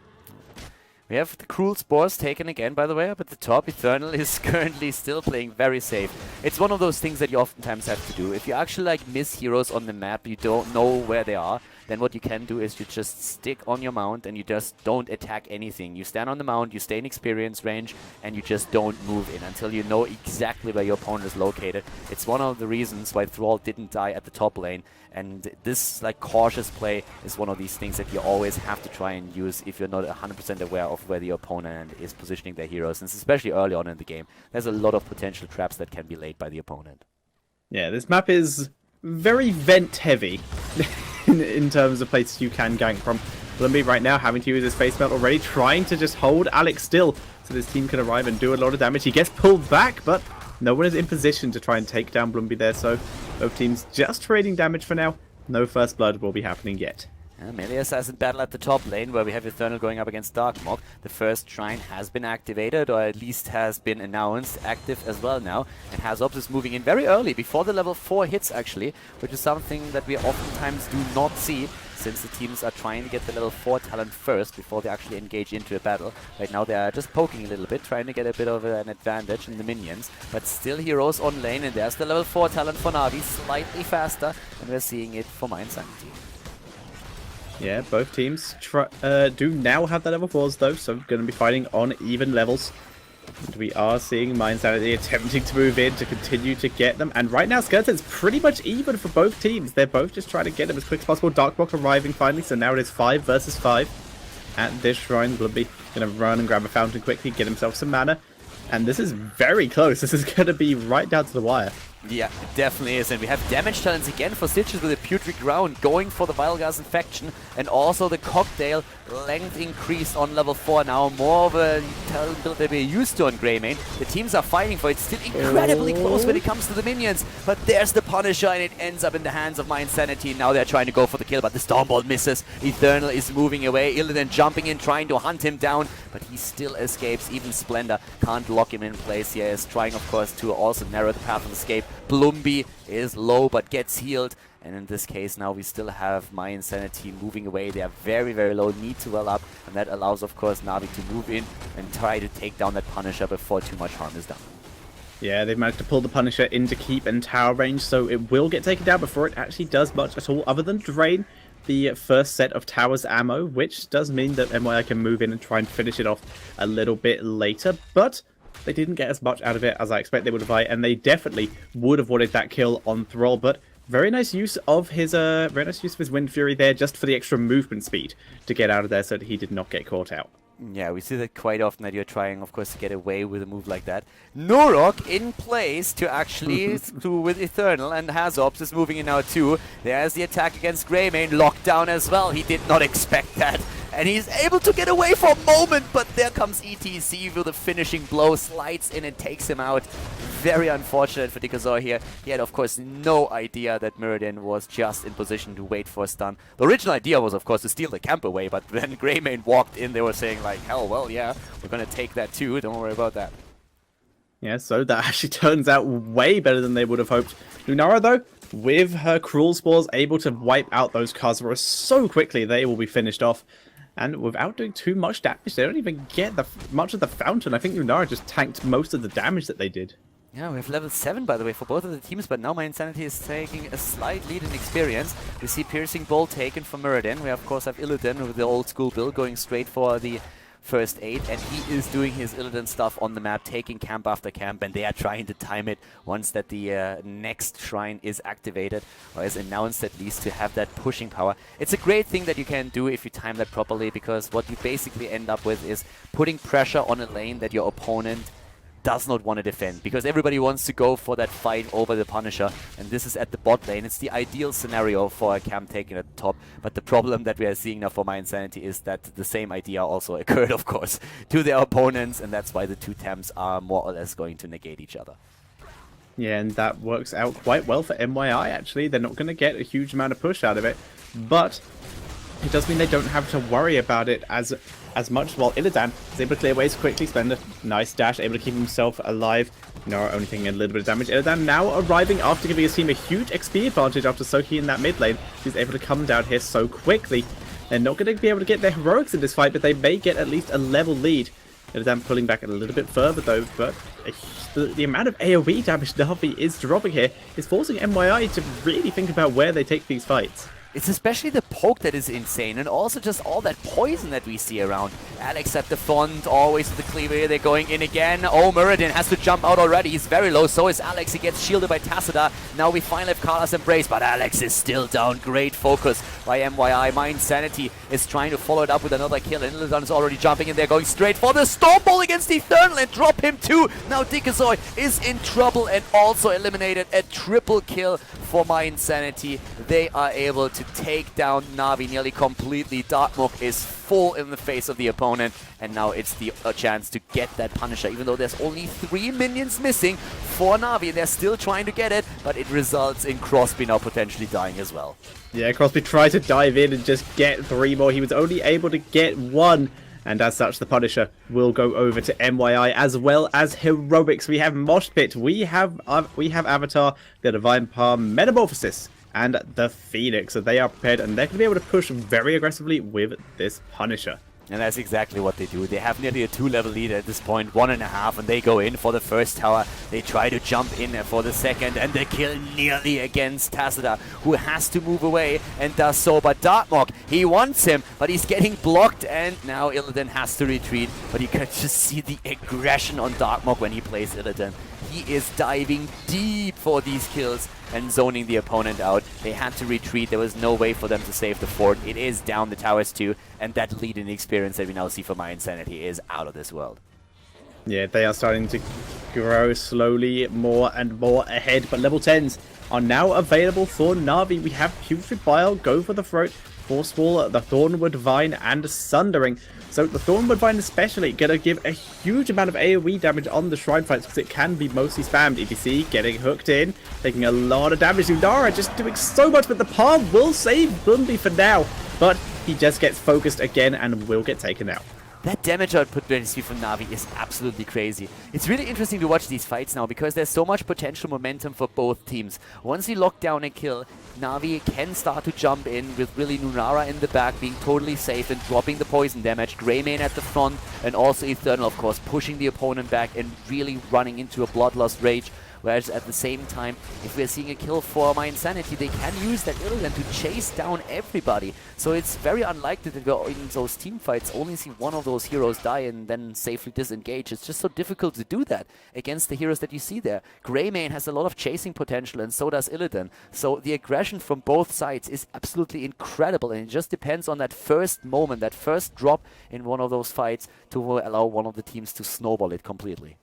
We have the Cruel Spores taken again, by the way, up at the top. Eternal is currently still playing very safe. It's one of those things that you oftentimes have to do. If you actually like miss heroes on the map, you don't know where they are, then what you can do is you just stick on your mount and you just don't attack anything. You stand on the mount, you stay in experience range, and you just don't move in until you know exactly where your opponent is located. It's one of the reasons why Thrall didn't die at the top lane, and this like cautious play is one of these things that you always have to try and use if you're not 100% aware of where the opponent is positioning their heroes, and especially early on in the game. There's a lot of potential traps that can be laid by the opponent. Yeah, this map is very vent heavy in terms of places you can gank from. Blumby right now having to use his face melt already, trying to just hold Alex still so this team can arrive and do a lot of damage. He gets pulled back, but no one is in position to try and take down Blumby there, so both teams just trading damage for now. No first blood will be happening yet. Melee Assassin battle at the top lane, where we have Eternal going up against Darkmog. The first shrine has been activated, or at least has been announced, active as well now. And Hazops is moving in very early, before the level 4 hits actually, which is something that we oftentimes do not see, since the teams are trying to get the level 4 talent first before they actually engage into a battle. Right now they are just poking a little bit, trying to get a bit of an advantage in the minions. But still heroes on lane, and there's the level 4 talent for Na'Vi, slightly faster, and we're seeing it for mYinsanity. Yeah, both teams do now have the level 4s though, so going to be fighting on even levels. And we are seeing mYinsanity attempting to move in to continue to get them. And right now, Skeleton's pretty much even for both teams. They're both just trying to get them as quick as possible. Darkmog arriving finally, so now it is 5 versus 5 at this shrine. Blubby going to run and grab a fountain quickly, get himself some mana. And this is very close. This is going to be right down to the wire. Yeah, it definitely is. And we have damage talents again for Stitches with a Putrid Ground, going for the Vilegas Infection, and also the Cocktail length increase on level 4 now. More of a talent build that we're used to on Greymane. The teams are fighting for it. Still incredibly close when it comes to the minions. But there's the Punisher, and it ends up in the hands of mYinsanity. Now they're trying to go for the kill, but the Stormbolt misses. Eternal is moving away. Illidan jumping in, trying to hunt him down, but he still escapes. Even Splendor can't lock him in place here. Is trying, of course, to also narrow the path of escape. Blumby is low but gets healed, and in this case now we still have mYinsanity moving away. They are very, very low, need to well up, and that allows, of course, Na'Vi to move in and try to take down that Punisher before too much harm is done. Yeah, they've managed to pull the Punisher into keep and tower range, so it will get taken down before it actually does much at all, other than drain the first set of towers ammo, which does mean that mYi can move in and try and finish it off a little bit later, but they didn't get as much out of it as I expect they would have, and they definitely would have wanted that kill on Thrall. But very nice use of his Wind Fury there, just for the extra movement speed to get out of there, so that he did not get caught out. Yeah, we see that quite often, that you're trying, of course, to get away with a move like that. Nurok in place to actually do with Eternal, and Hazops is moving in now too. There's the attack against Greymane, locked down as well. He did not expect that. And he's able to get away for a moment, but there comes ETC with a finishing blow, slides in and takes him out. Very unfortunate for Dikazor here. He had, of course, no idea that Muradin was just in position to wait for a stun. The original idea was, of course, to steal the camp away, but when Greymane walked in, they were saying like, hell, well, yeah, we're going to take that too. Don't worry about that. Yeah, so that actually turns out way better than they would have hoped. Lunara, though, with her Cruel Spores, able to wipe out those Khaldor so quickly, they will be finished off. And without doing too much damage, they don't even get much of the fountain. I think Lunara just tanked most of the damage that they did. Yeah, we have level 7, by the way, for both of the teams, but now mYinsanity is taking a slight lead in experience. We see Piercing Bolt taken from Muradin. We, of course, have Illidan with the old school build going straight for the first aid, and he is doing his Illidan stuff on the map, taking camp after camp, and they are trying to time it once that the next shrine is activated, or is announced at least, to have that pushing power. It's a great thing that you can do if you time that properly, because what you basically end up with is putting pressure on a lane that your opponent does not want to defend, because everybody wants to go for that fight over the Punisher, and this is at the bot lane. It's the ideal scenario for a camp taken at the top, but the problem that we are seeing now for mYinsanity is that the same idea also occurred, of course, to their opponents, and that's why the two camps are more or less going to negate each other. Yeah, and that works out quite well for mYi, actually. They're not going to get a huge amount of push out of it, but it does mean they don't have to worry about it as much, while Illidan is able to clear ways quickly, spend a nice dash, able to keep himself alive. Nora only taking a little bit of damage. Illidan now arriving after giving his team a huge XP advantage after soaking in that mid lane. He's able to come down here so quickly. They're not going to be able to get their heroics in this fight, but they may get at least a level lead. Illidan pulling back a little bit further though, but the amount of AoE damage NaVi is dropping here is forcing mYi to really think about where they take these fights. It's especially the poke that is insane, and also just all that poison that we see around. Alex at the front, always with the cleaver. They're going in again. Oh, Muradin has to jump out already. He's very low. So is Alex. He gets shielded by Tassadar. Now we finally have Carla's Embrace, but Alex is still down. Great focus by mYi. mYinsanity is trying to follow it up with another kill. And Illidan is already jumping in there, going straight for the Stormbolt against Eternal and drop him too. Now Dikazor is in trouble and also eliminated. A triple kill for for mYinsanity. They are able to take down Na'Vi nearly completely. Darkmook is full in the face of the opponent, and now it's the chance to get that Punisher, even though there's only 3 minions missing for Na'Vi. They're still trying to get it, but it results in Crosby now potentially dying as well. Yeah, Crosby tried to dive in and just get 3 more. He was only able to get 1. And as such, the Punisher will go over to mYi as well as Heroics. We have Mosh Pit, we have Avatar, the Divine Palm, Metamorphosis, and the Phoenix. So they are prepared, and they're going to be able to push very aggressively with this Punisher. And that's exactly what they do. They have nearly a 2-level lead at this point, 1.5, and they go in for the first tower. They try to jump in for the second, and the kill nearly against Tacita, who has to move away and does so. But Darkmook, he wants him, but he's getting blocked, and now Illidan has to retreat. But you can just see the aggression on Darkmook when he plays Illidan. He is diving deep for these kills and zoning the opponent out. They had to retreat. There was no way for them to save the fort. It is down the towers too, and that lead-in experience that we now see for mYinsanity is out of this world. Yeah, they are starting to grow slowly more and more ahead, but level 10s are now available for Na'Vi. We have Putrid Bile, Go for the Throat, Force Wall, the Thornwood Vine, and Sundering. So the Thornwood Vine especially going to give a huge amount of AoE damage on the Shrine fights because it can be mostly spammed. ETC getting hooked in, taking a lot of damage. Lunara just doing so much, but the palm will save Bumby for now. But he just gets focused again and will get taken out. That damage output that you see from Na'Vi is absolutely crazy. It's really interesting to watch these fights now because there's so much potential momentum for both teams. Once you lock down a kill, Na'Vi can start to jump in with really Lunara in the back being totally safe and dropping the poison damage. Greymane at the front and also Eternal, of course, pushing the opponent back and really running into a bloodlust rage. Whereas at the same time, if we're seeing a kill for mYinsanity, they can use that Illidan to chase down everybody. So it's very unlikely that we're in those team fights only see one of those heroes die and then safely disengage. It's just so difficult to do that against the heroes that you see there. Greymane has a lot of chasing potential and so does Illidan. So the aggression from both sides is absolutely incredible, and it just depends on that first moment, that first drop in one of those fights to allow one of the teams to snowball it completely.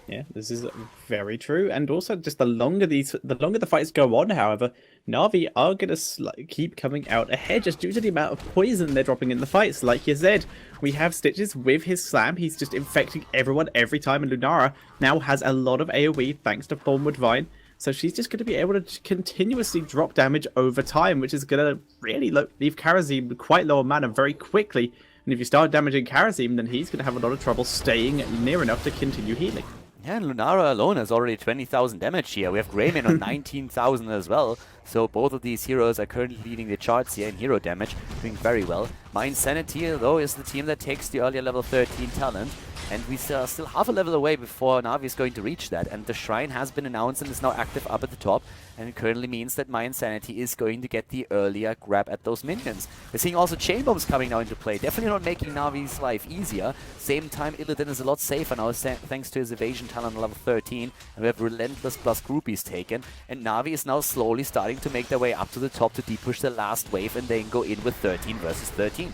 Yeah, this is very true, and also just the longer the fights go on, however, Na'Vi are going to keep coming out ahead just due to the amount of poison they're dropping in the fights. Like you said, we have Stitches with his slam, he's just infecting everyone every time, and Lunara now has a lot of AoE thanks to Thornwood Vine, so she's just going to be able to continuously drop damage over time, which is going to really leave Karazim quite low on mana very quickly, and if you start damaging Karazim, then he's going to have a lot of trouble staying near enough to continue healing. Yeah, and Lunara alone has already 20,000 damage here. We have Greymane on 19,000 as well. So both of these heroes are currently leading the charts here in hero damage, doing very well. mYinsanity, though, is the team that takes the earlier level 13 talent. And we still half a level away before Na'Vi is going to reach that. And the Shrine has been announced and is now active up at the top. And it currently means that mYinsanity is going to get the earlier grab at those minions. We're seeing also Chain Bombs coming now into play. Definitely not making Na'Vi's life easier. Same time, Illidan is a lot safer now thanks to his evasion talent on level 13. And we have Relentless plus Groupies taken. And Na'Vi is now slowly starting to make their way up to the top to depush the last wave and then go in with 13 versus 13.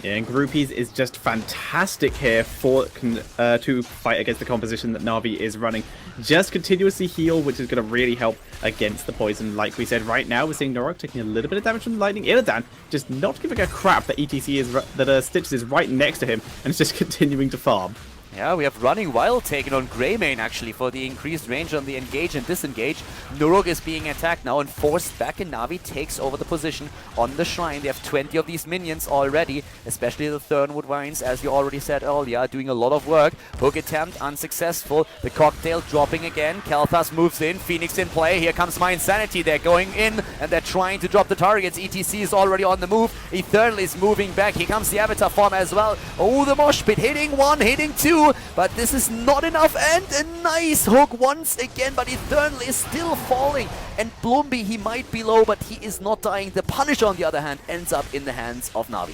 Yeah, and Groupies is just fantastic here for to fight against the composition that Na'Vi is running. Just continuously heal, which is going to really help against the poison. Like we said, right now we're seeing Norok taking a little bit of damage from the lightning. Illidan just not giving a crap that Stitches is right next to him and is just continuing to farm. Yeah, we have Running Wild taken on Greymane actually for the increased range on the engage and disengage. Nuruk is being attacked now and forced back, and Na'Vi takes over the position on the Shrine. They have 20 of these minions already, especially the Thornwood Vines, as you already said earlier, doing a lot of work. Hook attempt unsuccessful. The cocktail dropping again. Kel'Thas moves in. Phoenix in play. Here comes mYinsanity. They're going in and they're trying to drop the targets. ETC is already on the move. Eternal is moving back. Here comes the Avatar form as well. Oh, the mosh pit hitting one, hitting two. But this is not enough, and a nice hook once again, but Eternal is still falling. And Blumby, he might be low, but he is not dying. The Punisher, on the other hand, ends up in the hands of Na'Vi.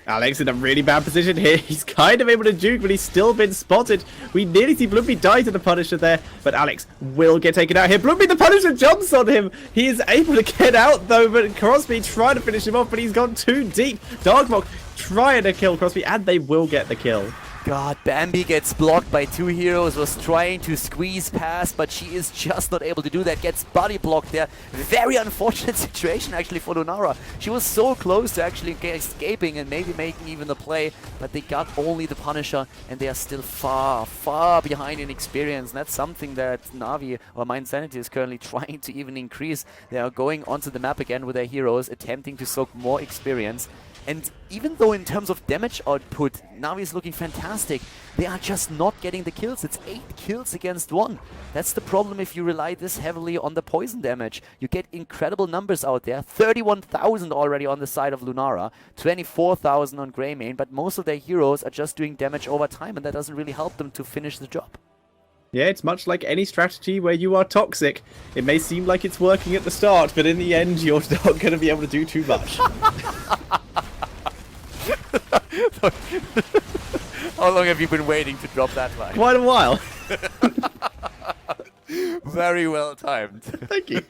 Alex in a really bad position here. He's kind of able to juke, but he's still been spotted. We nearly see Blumby die to the Punisher there, but Alex will get taken out here. Blumby, the Punisher jumps on him. He is able to get out, though, but Crosby trying to finish him off, but he's gone too deep. Darkmook trying to kill Crosby, and they will get the kill. God, Bambi gets blocked by 2 heroes, was trying to squeeze past, but she is just not able to do that. Gets body blocked there. Very unfortunate situation actually for Lunara. She was so close to actually escaping and maybe making even the play, but they got only the Punisher, and they are still far, far behind in experience. And that's something that NaVi or mYinsanity is currently trying to even increase. They are going onto the map again with their heroes, attempting to soak more experience. And even though in terms of damage output, NaVi is looking fantastic, they are just not getting the kills. It's 8 kills against 1. That's the problem if you rely this heavily on the poison damage. You get incredible numbers out there. 31,000 already on the side of Lunara, 24,000 on Greymane, but most of their heroes are just doing damage over time, and that doesn't really help them to finish the job. Yeah, it's much like any strategy where you are toxic. It may seem like it's working at the start, but in the end, you're not going to be able to do too much. How long have you been waiting to drop that line? Quite a while. Very well timed. Thank you.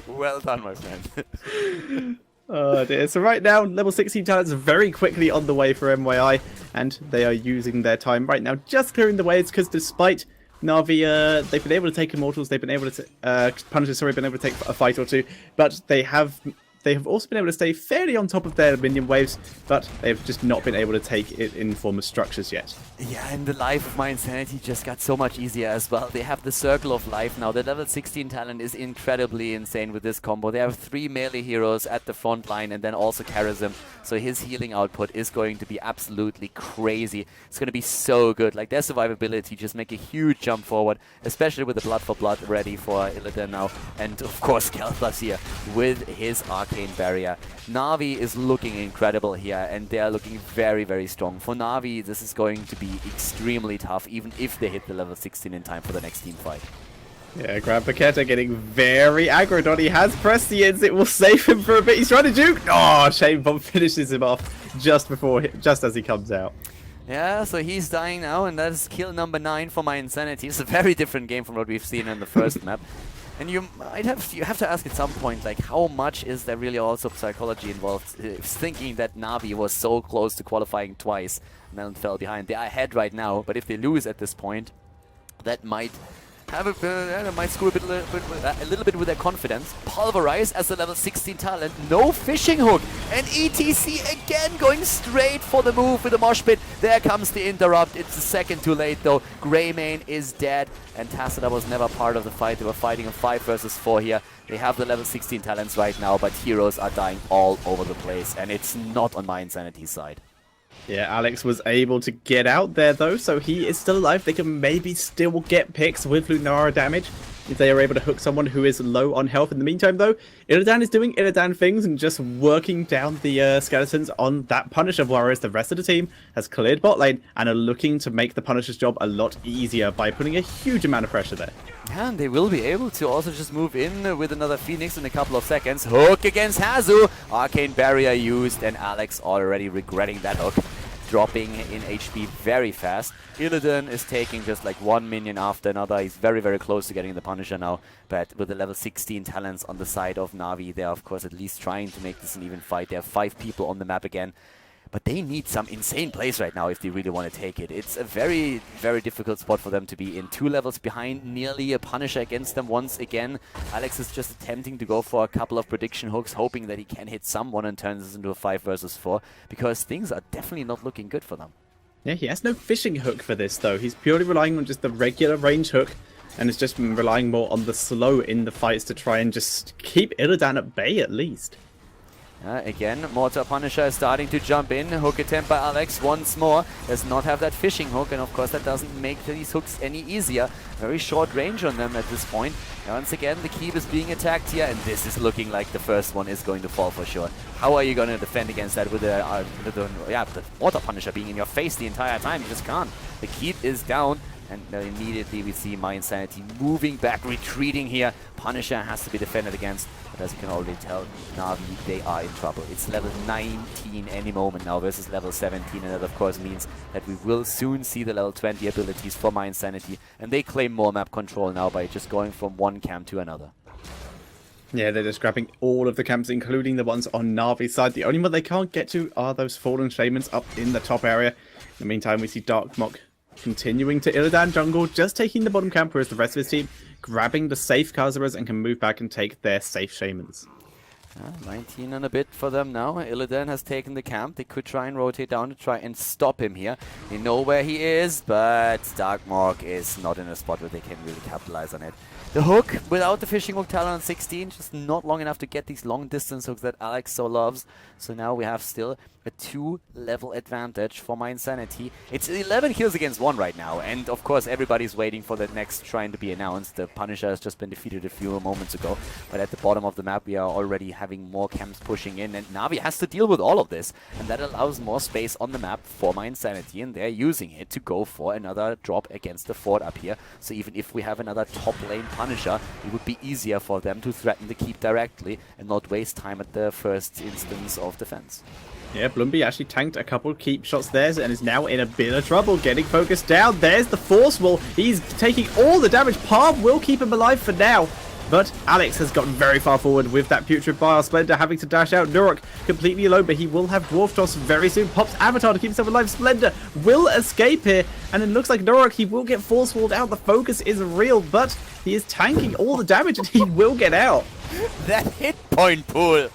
Well done, my friend. Oh dear. So right now, level 16 talents are very quickly on the way for MYI, and they are using their time right now just clearing the ways, because despite NaVi, they've been able to take Immortals, they've been able to Punishers, sorry, been able to take a fight or two, but they have also been able to stay fairly on top of their minion waves, but they've just not been able to take it in form of structures yet. Yeah, and the life of mYinsanity just got so much easier as well. They have the Circle of Life now. The level 16 talent is incredibly insane with this combo. They have 3 melee heroes at the front line and then also Charism, so his healing output is going to be absolutely crazy. It's going to be so good. Like, their survivability just make a huge jump forward, especially with the Blood for Blood ready for Illidan now. And of course, Khaldor here with his Arcane Barrier. NaVi is looking incredible here, and they are looking very, very strong. For NaVi, this is going to be extremely tough, even if they hit the level 16 in time for the next team fight. Yeah, Grand Paqueta getting very aggroed on. He has Prescience. It will save him for a bit. He's trying to juke. Oh, Shame Bomb finishes him off just as he comes out. Yeah, so he's dying now, and that is kill number 9 for mYinsanity. It's a very different game from what we've seen in the first map. And you have to ask at some point, like, how much is there really also psychology involved? Thinking that NaVi was so close to qualifying twice and then fell behind. They are ahead right now, but if they lose at this point, that might have might screw a little bit with their confidence. Pulverize as the level 16 talent. No fishing hook. And ETC again going straight for the move with the mosh pit. There comes the interrupt. It's a second too late though. Greymane is dead. And Tacita was never part of the fight. They were fighting a 5 versus 4 here. They have the level 16 talents right now, but heroes are dying all over the place. And it's not on mYinsanity's side. Yeah, Alex was able to get out there though, so he is still alive. They can maybe still get picks with Lunara damage if they are able to hook someone who is low on health. In the meantime though, Illidan is doing Illidan things and just working down the skeletons on that Punisher, whereas the rest of the team has cleared bot lane and are looking to make the Punisher's job a lot easier by putting a huge amount of pressure there. Yeah, and they will be able to also just move in with another Phoenix in a couple of seconds. Hook against Hazu. Arcane Barrier used, and Alex already regretting that hook. Dropping in HP very fast. Illidan is taking just like one minion after another. He's very, very close to getting the Punisher now. But with the level 16 talents on the side of NaVi, they're of course at least trying to make this an even fight. They have 5 people on the map again. But they need some insane plays right now if they really want to take it. It's a very, very difficult spot for them to be in. 2 levels behind, nearly a Punisher against them once again. Alex is just attempting to go for a couple of prediction hooks, hoping that he can hit someone and turn this into a 5 versus 4, because things are definitely not looking good for them. Yeah, he has no fishing hook for this though. He's purely relying on just the regular range hook, and is just relying more on the slow in the fights to try and just keep Illidan at bay at least. Again, Mortar Punisher is starting to jump in. Hook attempt by Alex once more. Does not have that fishing hook, and of course that doesn't make these hooks any easier. Very short range on them at this point. And once again, the keep is being attacked here, and this is looking like the first one is going to fall for sure. How are you going to defend against that with the Mortar Punisher being in your face the entire time? You just can't. The keep is down. And immediately we see mYinsanity moving back, retreating here. Punisher has to be defended against. But as you can already tell, NaVi, they are in trouble. It's level 19 any moment now versus level 17. And that of course means that we will soon see the level 20 abilities for mYinsanity. And they claim more map control now by just going from one camp to another. Yeah, they're just grabbing all of the camps, including the ones on Na'Vi's side. The only one they can't get to are those fallen shamans up in the top area. In the meantime, we see Darkmok continuing to Illidan jungle, just taking the bottom camp, whereas the rest of his team grabbing the safe Khaldors and can move back and take their safe shamans. 19 and a bit for them now. Illidan has taken the camp. They could try and rotate down to try and stop him here. They know where he is, but Darkmok is not in a spot where they can really capitalize on it. The hook, without the fishing hook talent on 16, just not long enough to get these long distance hooks that Alex so loves. So now we have still a 2-level advantage for mYinsanity. It's 11 kills against 1 right now, and of course everybody's waiting for the next shrine to be announced. The Punisher has just been defeated a few moments ago, but at the bottom of the map we are already having more camps pushing in, and NaVi has to deal with all of this, and that allows more space on the map for mYinsanity, and they're using it to go for another drop against the fort up here. So even if we have another top lane Punisher, it would be easier for them to threaten the keep directly and not waste time at the first instance of defense. Yeah, Blumby actually tanked a couple keep shots there and is now in a bit of trouble, getting focused down. There's the force wall. He's taking all the damage. Palm will keep him alive for now. But Alex has gotten very far forward with that Putrid Bile. Splendor having to dash out. Nurok completely alone, but he will have Dwarf Toss very soon. Pops Avatar to keep himself alive. Splendor will escape here. And it looks like Nurok, he will get force walled out. The focus is real, but he is tanking all the damage and he will get out. That hit point pool.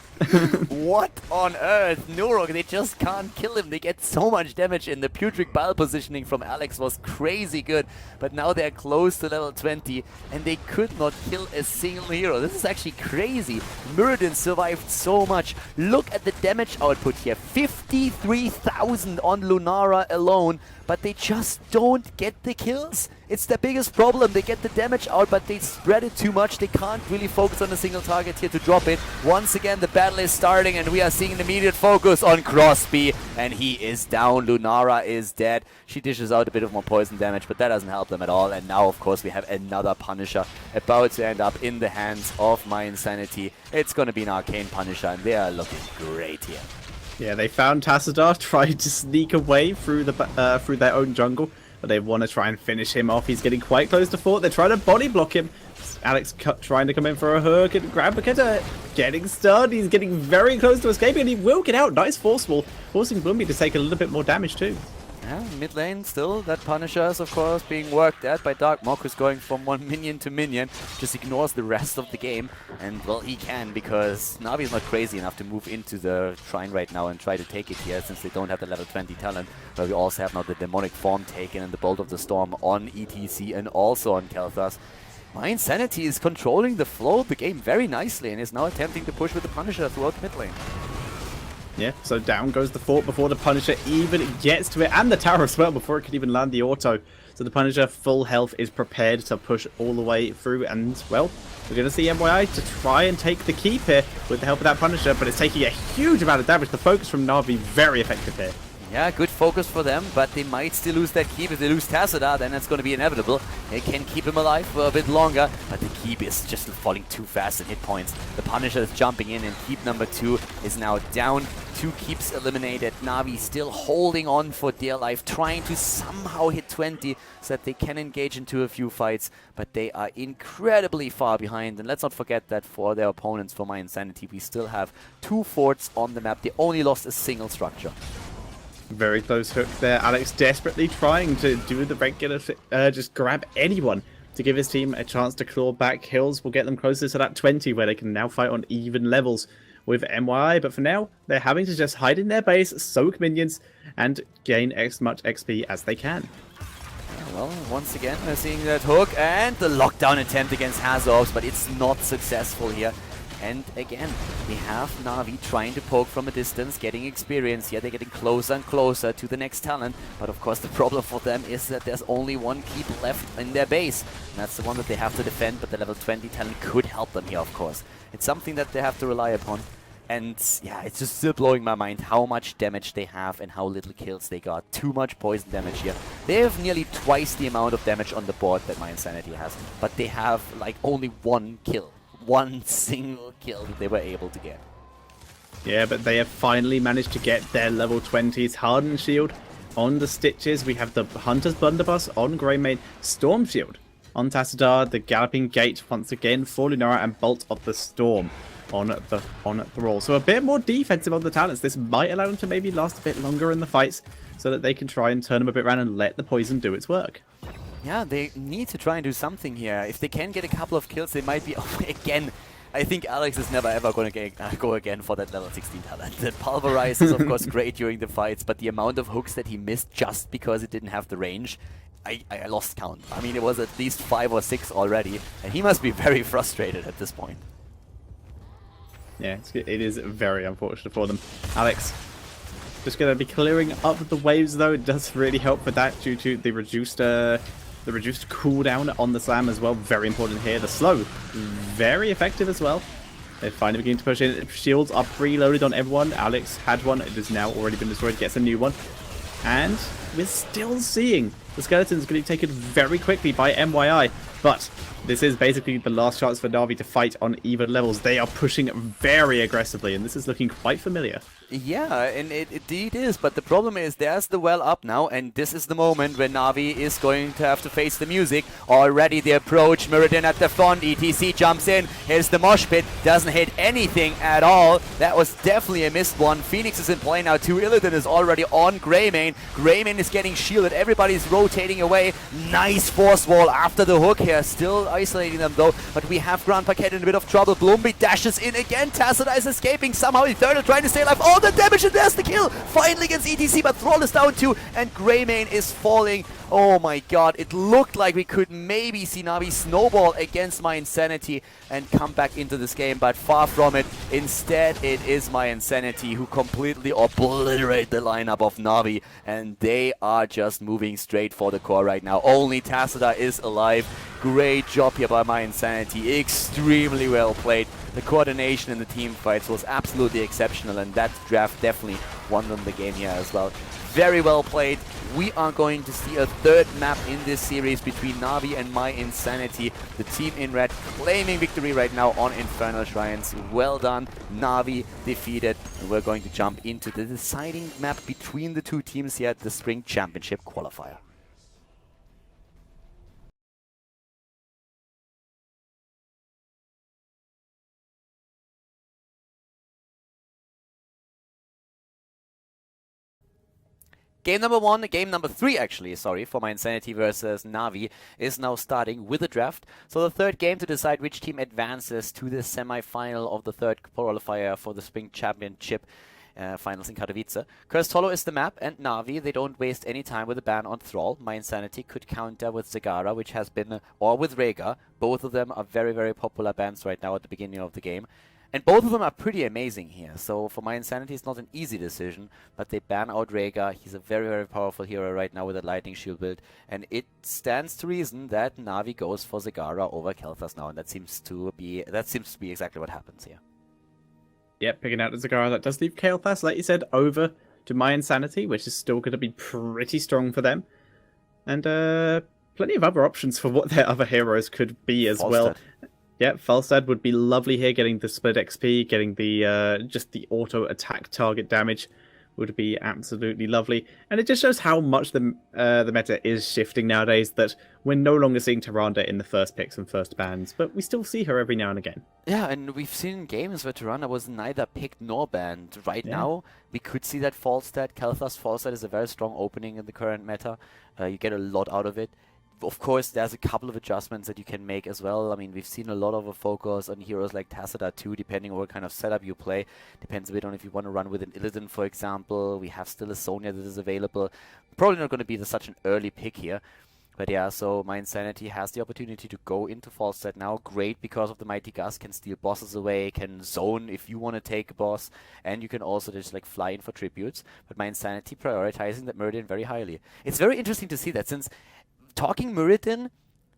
What on earth? Nurok, they just can't kill him. They get so much damage in. The Putrid Bile positioning from Alex was crazy good, but now they're close to level 20 and they could not kill a single hero. This is actually crazy. Muradin survived so much. Look at the damage output here. 53,000 on Lunara alone, but they just don't get the kills. It's their biggest problem. They get the damage out, but they spread it too much. They can't really focus on a single target here to drop it. Once again, the battle is starting, and we are seeing an immediate focus on Crosby, and he is down. Lunara is dead. She dishes out a bit of more poison damage, but that doesn't help them at all. And now, of course, we have another Punisher about to end up in the hands of mYinsanity. It's going to be an Arcane Punisher, and they are looking great here. Yeah, they found Tassadar, tried to sneak away through their own jungle, but they want to try and finish him off. He's getting quite close to fort. They're trying to body block him. Alex trying to come in for a hook and grab Baketa, getting stunned. He's getting very close to escaping, and he will get out. Nice force wall, forcing Blumby to take a little bit more damage too. Yeah, mid lane still, that Punisher is of course being worked at by Darkmok, who's going from one minion to minion, just ignores the rest of the game, and well, he can, because Navi is not crazy enough to move into the shrine right now and try to take it here, since they don't have the level 20 talent, but we also have now the demonic form taken and the Bolt of the Storm on ETC and also on Kel'Thas. mYinsanity is controlling the flow of the game very nicely and is now attempting to push with the Punisher throughout mid lane. Yeah, so down goes the fort before the Punisher even gets to it, and the tower as well before it could even land the auto. So the Punisher, full health, is prepared to push all the way through, and well, we're going to see mYi to try and take the keep here with the help of that Punisher, but it's taking a huge amount of damage. The focus from NaVi very effective here. Yeah, good focus for them, but they might still lose that keep. If they lose Tassadar, then that's going to be inevitable. They can keep him alive for a bit longer, but the keep is just falling too fast in hit points. The Punisher is jumping in, and keep number 2 is now down. 2 keeps eliminated. NaVi still holding on for dear life, trying to somehow hit 20 so that they can engage into a few fights, but they are incredibly far behind. And let's not forget that for their opponents, for mYinsanity, we still have 2 forts on the map. They only lost a single structure. Very close hook there. Alex desperately trying to do the regular, just grab anyone to give his team a chance to claw back. Hills will get them closer to that 20 where they can now fight on even levels with mYi. But for now, they're having to just hide in their base, soak minions, and gain as much XP as they can. Well, once again, we're seeing that hook and the lockdown attempt against Hazords, but it's not successful here. And again, we have NaVi trying to poke from a distance, getting experience here. They're getting closer and closer to the next talent. But of course, the problem for them is that there's only 1 keep left in their base. And that's the one that they have to defend, but the level 20 talent could help them here, of course. It's something that they have to rely upon. And yeah, it's just still blowing my mind how much damage they have and how little kills they got. Too much poison damage here. They have nearly twice the amount of damage on the board that mYinsanity has. But they have like only 1 kill. 1 single kill that they were able to get. Yeah, but they have finally managed to get their level 20s. Hardened Shield on the Stitches. We have the Hunter's Blunderbuss on Greymane. Storm Shield on Tassadar. The Galloping Gate once again for Lunara, and Bolt of the Storm on the roll. So a bit more defensive on the talents. This might allow them to maybe last a bit longer in the fights so that they can try and turn them a bit around and let the poison do its work. Yeah, they need to try and do something here. If they can get a couple of kills, they might be again. I think Alex is never ever going to go again for that level 16 talent. The Pulverize is of course great during the fights, but the amount of hooks that he missed just because it didn't have the range, I lost count. I mean, it was at least 5 or 6 already, and he must be very frustrated at this point. Yeah, it is very unfortunate for them. Alex, just going to be clearing up the waves though. It does really help with that due to the reduced cooldown on the slam as well. Very important here. The slow, very effective as well. They're finally beginning to push in. Shields are preloaded on everyone. Alex had one. It has now already been destroyed. Gets a new one. And we're still seeing the skeletons getting taken very quickly by MYI. But this is basically the last chance for NaVi to fight on even levels. They are pushing very aggressively, and this is looking quite familiar. Yeah, and it indeed is, but the problem is there's the well up now, and this is the moment when NaVi is going to have to face the music. Already the approach, Myrddin at the front, ETC jumps in, here's the mosh pit, doesn't hit anything at all. That was definitely a missed one. Phoenix is in play now too, Illidan is already on Greymane. Greymane is getting shielded, everybody's rotating away. Nice force wall after the hook here, still isolating them though, but we have Grand Paquette in a bit of trouble. Bloomby dashes in again, Tassadar is escaping somehow, Eternal trying to stay alive. Oh, the damage, and there's the kill! Finally against ETC, but Thrall is down too, and Greymane is falling. Oh my god, it looked like we could maybe see NaVi snowball against mYinsanity and come back into this game, but far from it. Instead, it is mYinsanity who completely obliterate the lineup of NaVi, and they are just moving straight for the core right now. Only Tassadar is alive. Great job here by mYinsanity. Extremely well played. The coordination in the team fights was absolutely exceptional, and that draft definitely won them the game here as well. Very well played. We are going to see a third map in this series between NaVi and mYinsanity. The team in red claiming victory right now on Inferno Shrines. Well done. NaVi defeated. And we're going to jump into the deciding map between the two teams here at the Spring Championship Qualifier. Game number 3 actually, sorry, for mYinsanity versus NaVi is now starting with a draft. So the third game to decide which team advances to the semi-final of the third qualifier for the Spring Championship finals in Katowice. Cursed Hollow is the map, and NaVi, they don't waste any time with a ban on Thrall. mYinsanity could counter with Zagara, which has been, or with Rhaegar. Both of them are very, very popular bans right now at the beginning of the game. And both of them are pretty amazing here. So for mYinsanity, it's not an easy decision, but they ban out Rhaegar. He's a very, very powerful hero right now with a Lightning Shield build. And it stands to reason that NaVi goes for Zagara over Kael'thas now. And that seems to be exactly what happens here. Yep, picking out the Zagara. That does leave Kael'thas, like you said, over to mYinsanity, which is still going to be pretty strong for them. And plenty of other options for what their other heroes could be as well. Yeah, Falstad would be lovely here, getting the split XP, getting the just the auto attack target damage would be absolutely lovely. And it just shows how much the meta is shifting nowadays, that we're no longer seeing Tyrande in the first picks and first bans, but we still see her every now and again. Yeah, and we've seen games where Tyrande was neither picked nor banned. Right now, we could see that Falstad, Kael'thas Falstad is a very strong opening in the current meta. You get a lot out of it. Of course, there's a couple of adjustments that you can make as well. I mean, we've seen a lot of a focus on heroes like Tassadar too, depending on what kind of setup you play. Depends a bit on if you want to run with an Illidan, for example. We have still a Sonya that is available. Probably not going to be such an early pick here. But yeah, so mYinsanity has the opportunity to go into Falstad now. Great, because of the Mighty Gust, can steal bosses away, can zone if you want to take a boss, and you can also just like fly in for tributes. But mYinsanity prioritizing that Myrddin very highly. It's very interesting to see that, since talking Myrddin,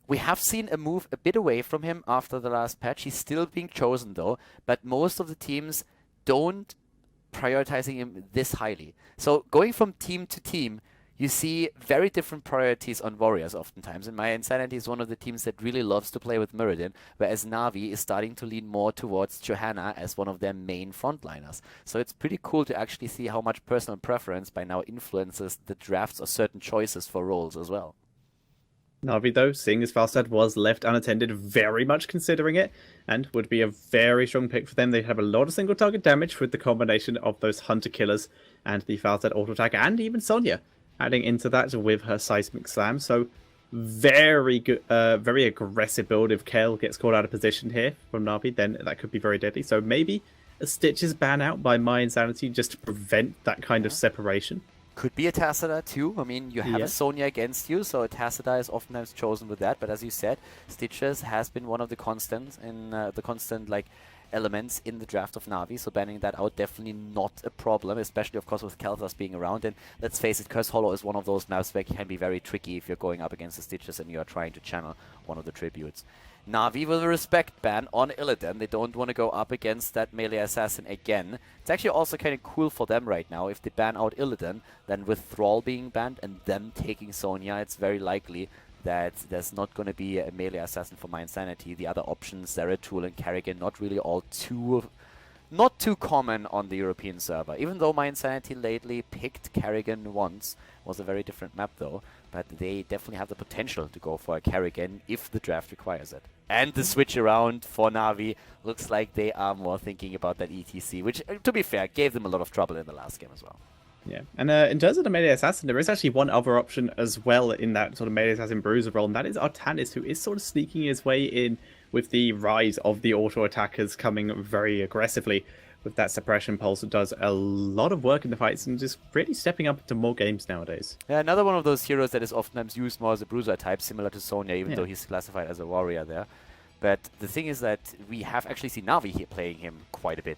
we have seen a move a bit away from him after the last patch. He's still being chosen though, but most of the teams don't prioritizing him this highly. So going from team to team, you see very different priorities on warriors oftentimes. And mYinsanity is one of the teams that really loves to play with Myrddin, whereas NaVi is starting to lean more towards Johanna as one of their main frontliners. So it's pretty cool to actually see how much personal preference by now influences the drafts or certain choices for roles as well. Na'Vi, though, seeing as Falstad was left unattended, very much considering it, and would be a very strong pick for them. They have a lot of single target damage with the combination of those Hunter Killers and the Falstad auto attack, and even Sonya adding into that with her Seismic Slam. So very good, very aggressive build. If Kale gets caught out of position here from Na'Vi, then that could be very deadly. So maybe a Stitches ban out by mYinsanity just to prevent that kind of separation. Could be a Tassadar too. I mean, you have a Sonya against you, so a Tassadar is oftentimes chosen with that. But as you said, Stitches has been one of the constants in the constant elements in the draft of Na'Vi. So banning that out definitely not a problem, especially of course with Kel'Thas being around. And let's face it, Curse Hollow is one of those maps where it can be very tricky if you're going up against the Stitches and you are trying to channel one of the tributes. Na'Vi will respect ban on Illidan. They don't want to go up against that melee assassin again. It's actually also kind of cool for them right now. If they ban out Illidan, then with Thrall being banned and them taking Sonya, it's very likely that there's not going to be a melee assassin for mYinsanity. The other options, Zeratul and Kerrigan, not really not too common on the European server. Even though mYinsanity lately picked Kerrigan once, was a very different map though. But they definitely have the potential to go for a Kerrigan if the draft requires it. And the switch around for Na'Vi looks like they are more thinking about that ETC, which, to be fair, gave them a lot of trouble in the last game as well. Yeah, and in terms of the melee assassin, there is actually one other option as well in that sort of melee assassin bruiser role, and that is Artanis, who is sort of sneaking his way in with the rise of the auto attackers coming very aggressively with that suppression pulse. That does a lot of work in the fights and just really stepping up into more games nowadays. Yeah, another one of those heroes that is oftentimes used more as a bruiser type, similar to Sonya, even though he's classified as a warrior there. But the thing is that we have actually seen Na'Vi here playing him quite a bit.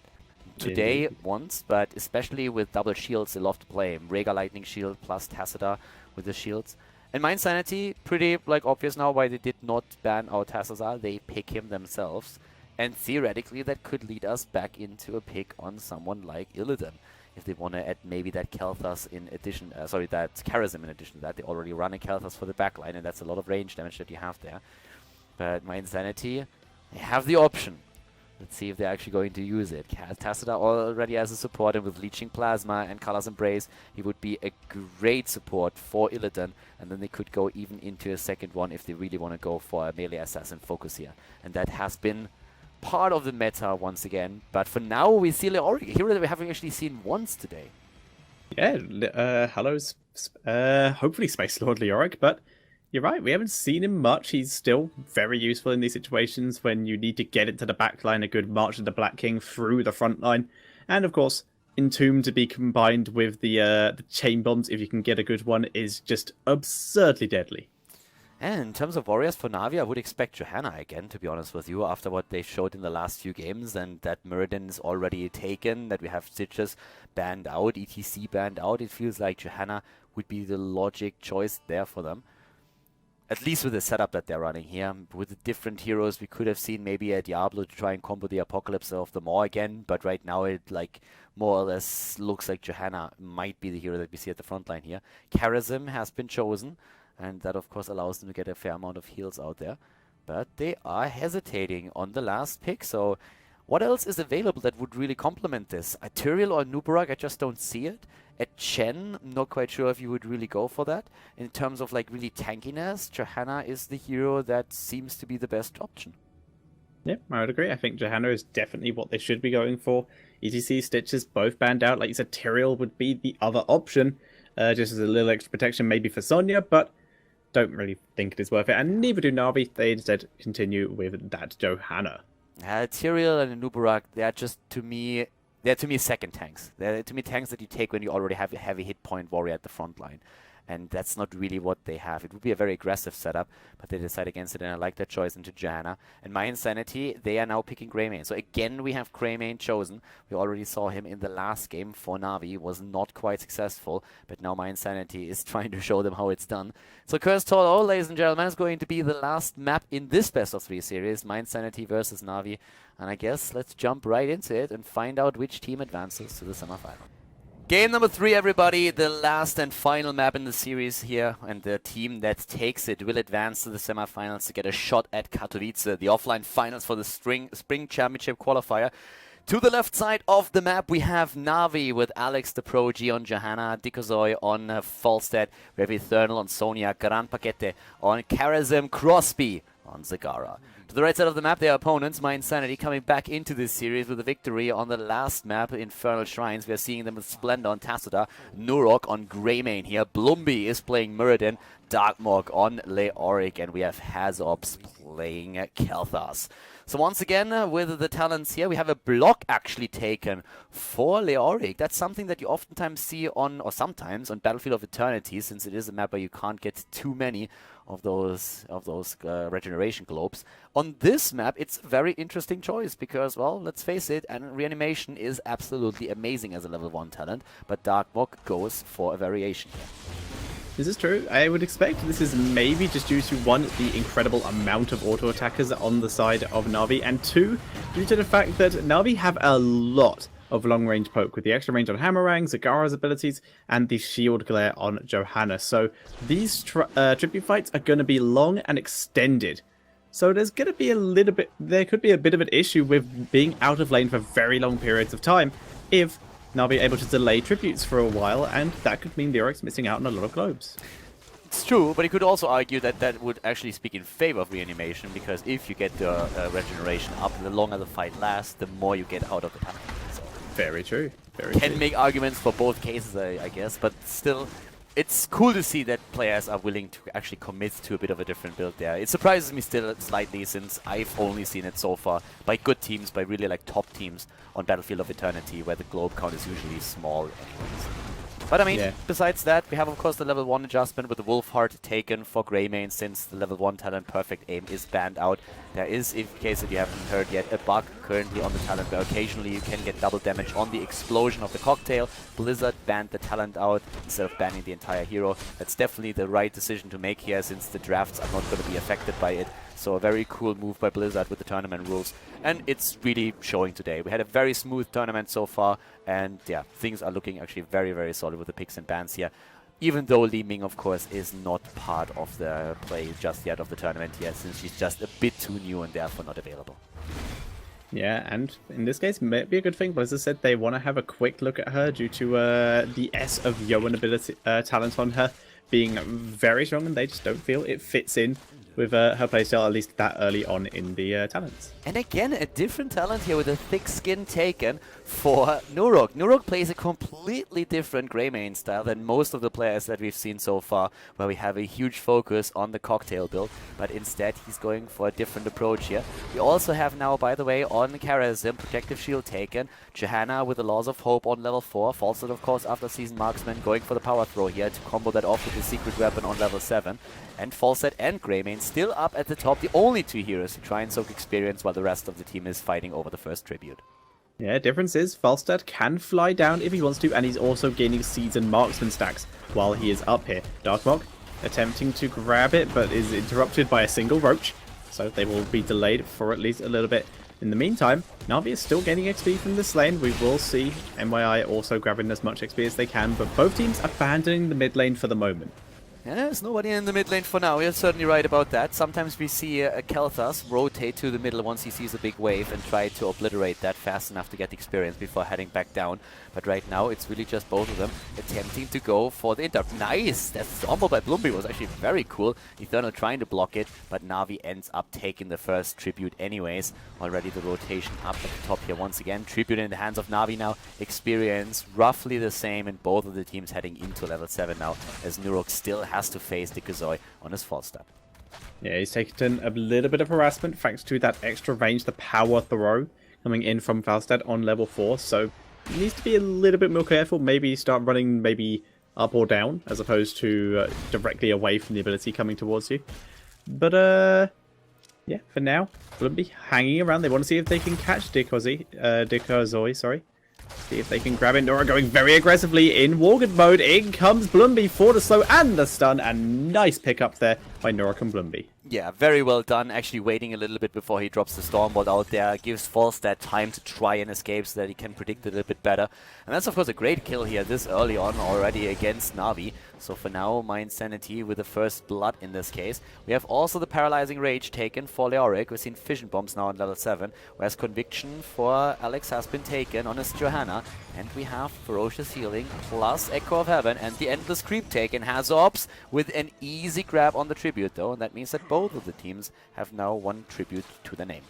Today, once, but especially with double shields, they love to play him. Rhaegar Lightning Shield plus Tassadar with the shields. And mYinsanity, pretty obvious now why they did not ban out Tassadar. They pick him themselves. And theoretically, that could lead us back into a pick on someone like Illidan. If they want to add maybe that Kel'Thas in addition, that Kharazim in addition to that. They already run a Kel'Thas for the backline, and that's a lot of range damage that you have there. But mYinsanity, they have the option. Let's see if they're actually going to use it. Tassadar already as a support, and with Leeching Plasma and Kala's Embrace, he would be a great support for Illidan, and then they could go even into a second one if they really want to go for a melee assassin focus here. And that has been part of the meta once again, but for now we see Leoric, a hero that we haven't actually seen once today. Yeah, hello's hopefully Space Lord Leoric, but you're right, we haven't seen him much. He's still very useful in these situations when you need to get into the back line, a good March of the Black King through the front line. And of course, Entomb to be combined with the chain bombs, if you can get a good one, is just absurdly deadly. And in terms of warriors for Na'Vi, I would expect Johanna again, to be honest with you, after what they showed in the last few games, and that Muradin is already taken, that we have Stitches banned out, ETC banned out. It feels like Johanna would be the logic choice there for them. At least with the setup that they're running here. With the different heroes, we could have seen maybe a Diablo to try and combo the Apocalypse of the Maw again, but right now it more or less looks like Johanna might be the hero that we see at the front line here. Kharazim has been chosen, and that of course allows them to get a fair amount of heals out there. But they are hesitating on the last pick, so what else is available that would really complement this? A Tyrael or Nubarak, I just don't see it. At Chen, I'm not quite sure if you would really go for that. In terms of really tankiness, Johanna is the hero that seems to be the best option. Yeah, I would agree. I think Johanna is definitely what they should be going for. ETC, Stitches, both banned out. Like you said, Tyrael would be the other option, just as a little extra protection maybe for Sonya, but don't really think it is worth it. And neither do Na'Vi. They instead continue with that Johanna. Tyrael and Nubarak, they're just, to me, second tanks. They're to me tanks that you take when you already have a heavy hit point warrior at the front line. And that's not really what they have. It would be a very aggressive setup, but they decide against it, and I like that choice into Johanna. And mYinsanity, they are now picking Greymane. So again, we have Greymane chosen. We already saw him in the last game for Na'Vi. Was not quite successful, but now mYinsanity is trying to show them how it's done. So Cursed Hollow, ladies and gentlemen, is going to be the last map in this best of 3 series, mYinsanity versus Na'Vi. And I guess let's jump right into it and find out which team advances to the semifinal. Game number 3, everybody, the last and final map in the series here, and the team that takes it will advance to the semifinals to get a shot at Katowice, the offline finals for the Spring Championship Qualifier. To the left side of the map, we have NaVi with Alex the Prodigy on Johanna, Dikozoy on Falstead. We have Eternal on Sonya, Gran Paquete on Karazim, Crosby on Zagara. To the right side of the map, their opponents, mYinsanity, coming back into this series with a victory on the last map, Inferno Shrines. We are seeing them with Splendor on Tasuda, Nurok on Greymane here. Blumby is playing Muradin, Darkmog on Leoric, and we have Hazops playing Kel'Thas. So once again, with the talents here, we have a block actually taken for Leoric. That's something that you oftentimes see on, or sometimes on Battlefield of Eternity, since it is a map where you can't get too many of those regeneration globes. On this map, it's a very interesting choice because, well, let's face it, and Reanimation is absolutely amazing as a level 1 talent, but Darkmog goes for a variation here. This is true. I would expect this is maybe just due to, one, the incredible amount of auto attackers on the side of NaVi, and two, due to the fact that NaVi have a lot of long-range poke with the extra range on Hammerang, Zagara's abilities, and the shield glare on Johanna. So these tribute fights are going to be long and extended. So there's going to be there could be a bit of an issue with being out of lane for very long periods of time if NaVi able to delay tributes for a while, and that could mean Leoric's missing out on a lot of globes. It's true, but you could also argue that that would actually speak in favor of Reanimation, because if you get the regeneration up, the longer the fight lasts, the more you get out of the talent. So very true. Very can true. Make arguments for both cases, I guess, but still, it's cool to see that players are willing to actually commit to a bit of a different build there. It surprises me still slightly, since I've only seen it so far by good teams, by really like top teams on Battlefield of Eternity, where the globe count is usually small anyways. But I mean, besides that, we have of course the level 1 adjustment with the Wolf Heart taken for Greymane, since the level 1 talent Perfect Aim is banned out. There is, in case that you haven't heard yet, a bug currently on the talent where occasionally you can get double damage on the explosion of the cocktail. Blizzard banned the talent out instead of banning the entire hero. That's definitely the right decision to make here, since the drafts are not going to be affected by it. So a very cool move by Blizzard with the tournament rules. And it's really showing today. We had a very smooth tournament so far. And yeah, things are looking actually very, very solid with the picks and bans here. Even though Li Ming, of course, is not part of the play just yet of the tournament here, since she's just a bit too new and therefore not available. Yeah, and in this case, might be a good thing. But as I said, they want to have a quick look at her due to the S of Yoan ability talent on her being very strong, and they just don't feel it fits in with her playstyle, at least that early on in the talents. And again, a different talent here with a thick skin taken for Nurok. Nurok plays a completely different Greymane style than most of the players that we've seen so far, where we have a huge focus on the cocktail build, but instead he's going for a different approach here. We also have now, by the way, on Karazim, Protective Shield taken, Johanna with the Laws of Hope on level 4, Falstead of course after Season Marksman going for the Power Throw here to combo that off with the Secret Weapon on level 7, and Falstead and Greymane still up at the top, the only two heroes to try and soak experience while the rest of the team is fighting over the first tribute. Yeah, difference is Falstead can fly down if he wants to, and he's also gaining Seeds and Marksman stacks while he is up here. Darkmog attempting to grab it, but is interrupted by a single roach, so they will be delayed for at least a little bit. In the meantime, NaVi is still gaining XP from this lane. We will see MYI also grabbing as much XP as they can, but both teams abandoning the mid lane for the moment. Yeah, there's nobody in the mid lane for now. You're certainly right about that. Sometimes we see a Kel'Thas rotate to the middle once he sees a big wave and try to obliterate that fast enough to get experience before heading back down. But right now, it's really just both of them attempting to go for the interrupt. Nice! That stumble by Blumby was actually very cool. Eternal trying to block it, but NaVi ends up taking the first tribute anyways. Already the rotation up at the top here once again. Tribute in the hands of NaVi now. Experience roughly the same in both of the teams heading into level 7 now, as Nurok still has to face Dikozoy on his false step. Yeah, he's taken a little bit of harassment thanks to that extra range, the Power Throw coming in from Falstad on level 4, so he needs to be a little bit more careful, maybe start running maybe up or down as opposed to directly away from the ability coming towards you. But yeah, for now, Blumby hanging around. They want to see if they can catch Dikozoy, sorry. See if they can grab it. Nora going very aggressively in Worgen mode. In comes Blumby for the slow and the stun. And nice pick up there by Norak and Blumby. Yeah, very well done. Actually waiting a little bit before he drops the Stormbolt out there. Gives False that time to try and escape so that he can predict it a little bit better. And that's, of course, a great kill here this early on already against Na'Vi. So for now, mYinsanity with the first blood in this case. We have also the Paralyzing Rage taken for Leoric. We've seen Fission Bombs now on level 7. Whereas Conviction for Alex has been taken on his Johanna. And we have Ferocious Healing plus Echo of Heaven. And the Endless Creep taken has Ops with an easy grab on the Tribute though. And that means that both of the teams have now one Tribute to their name.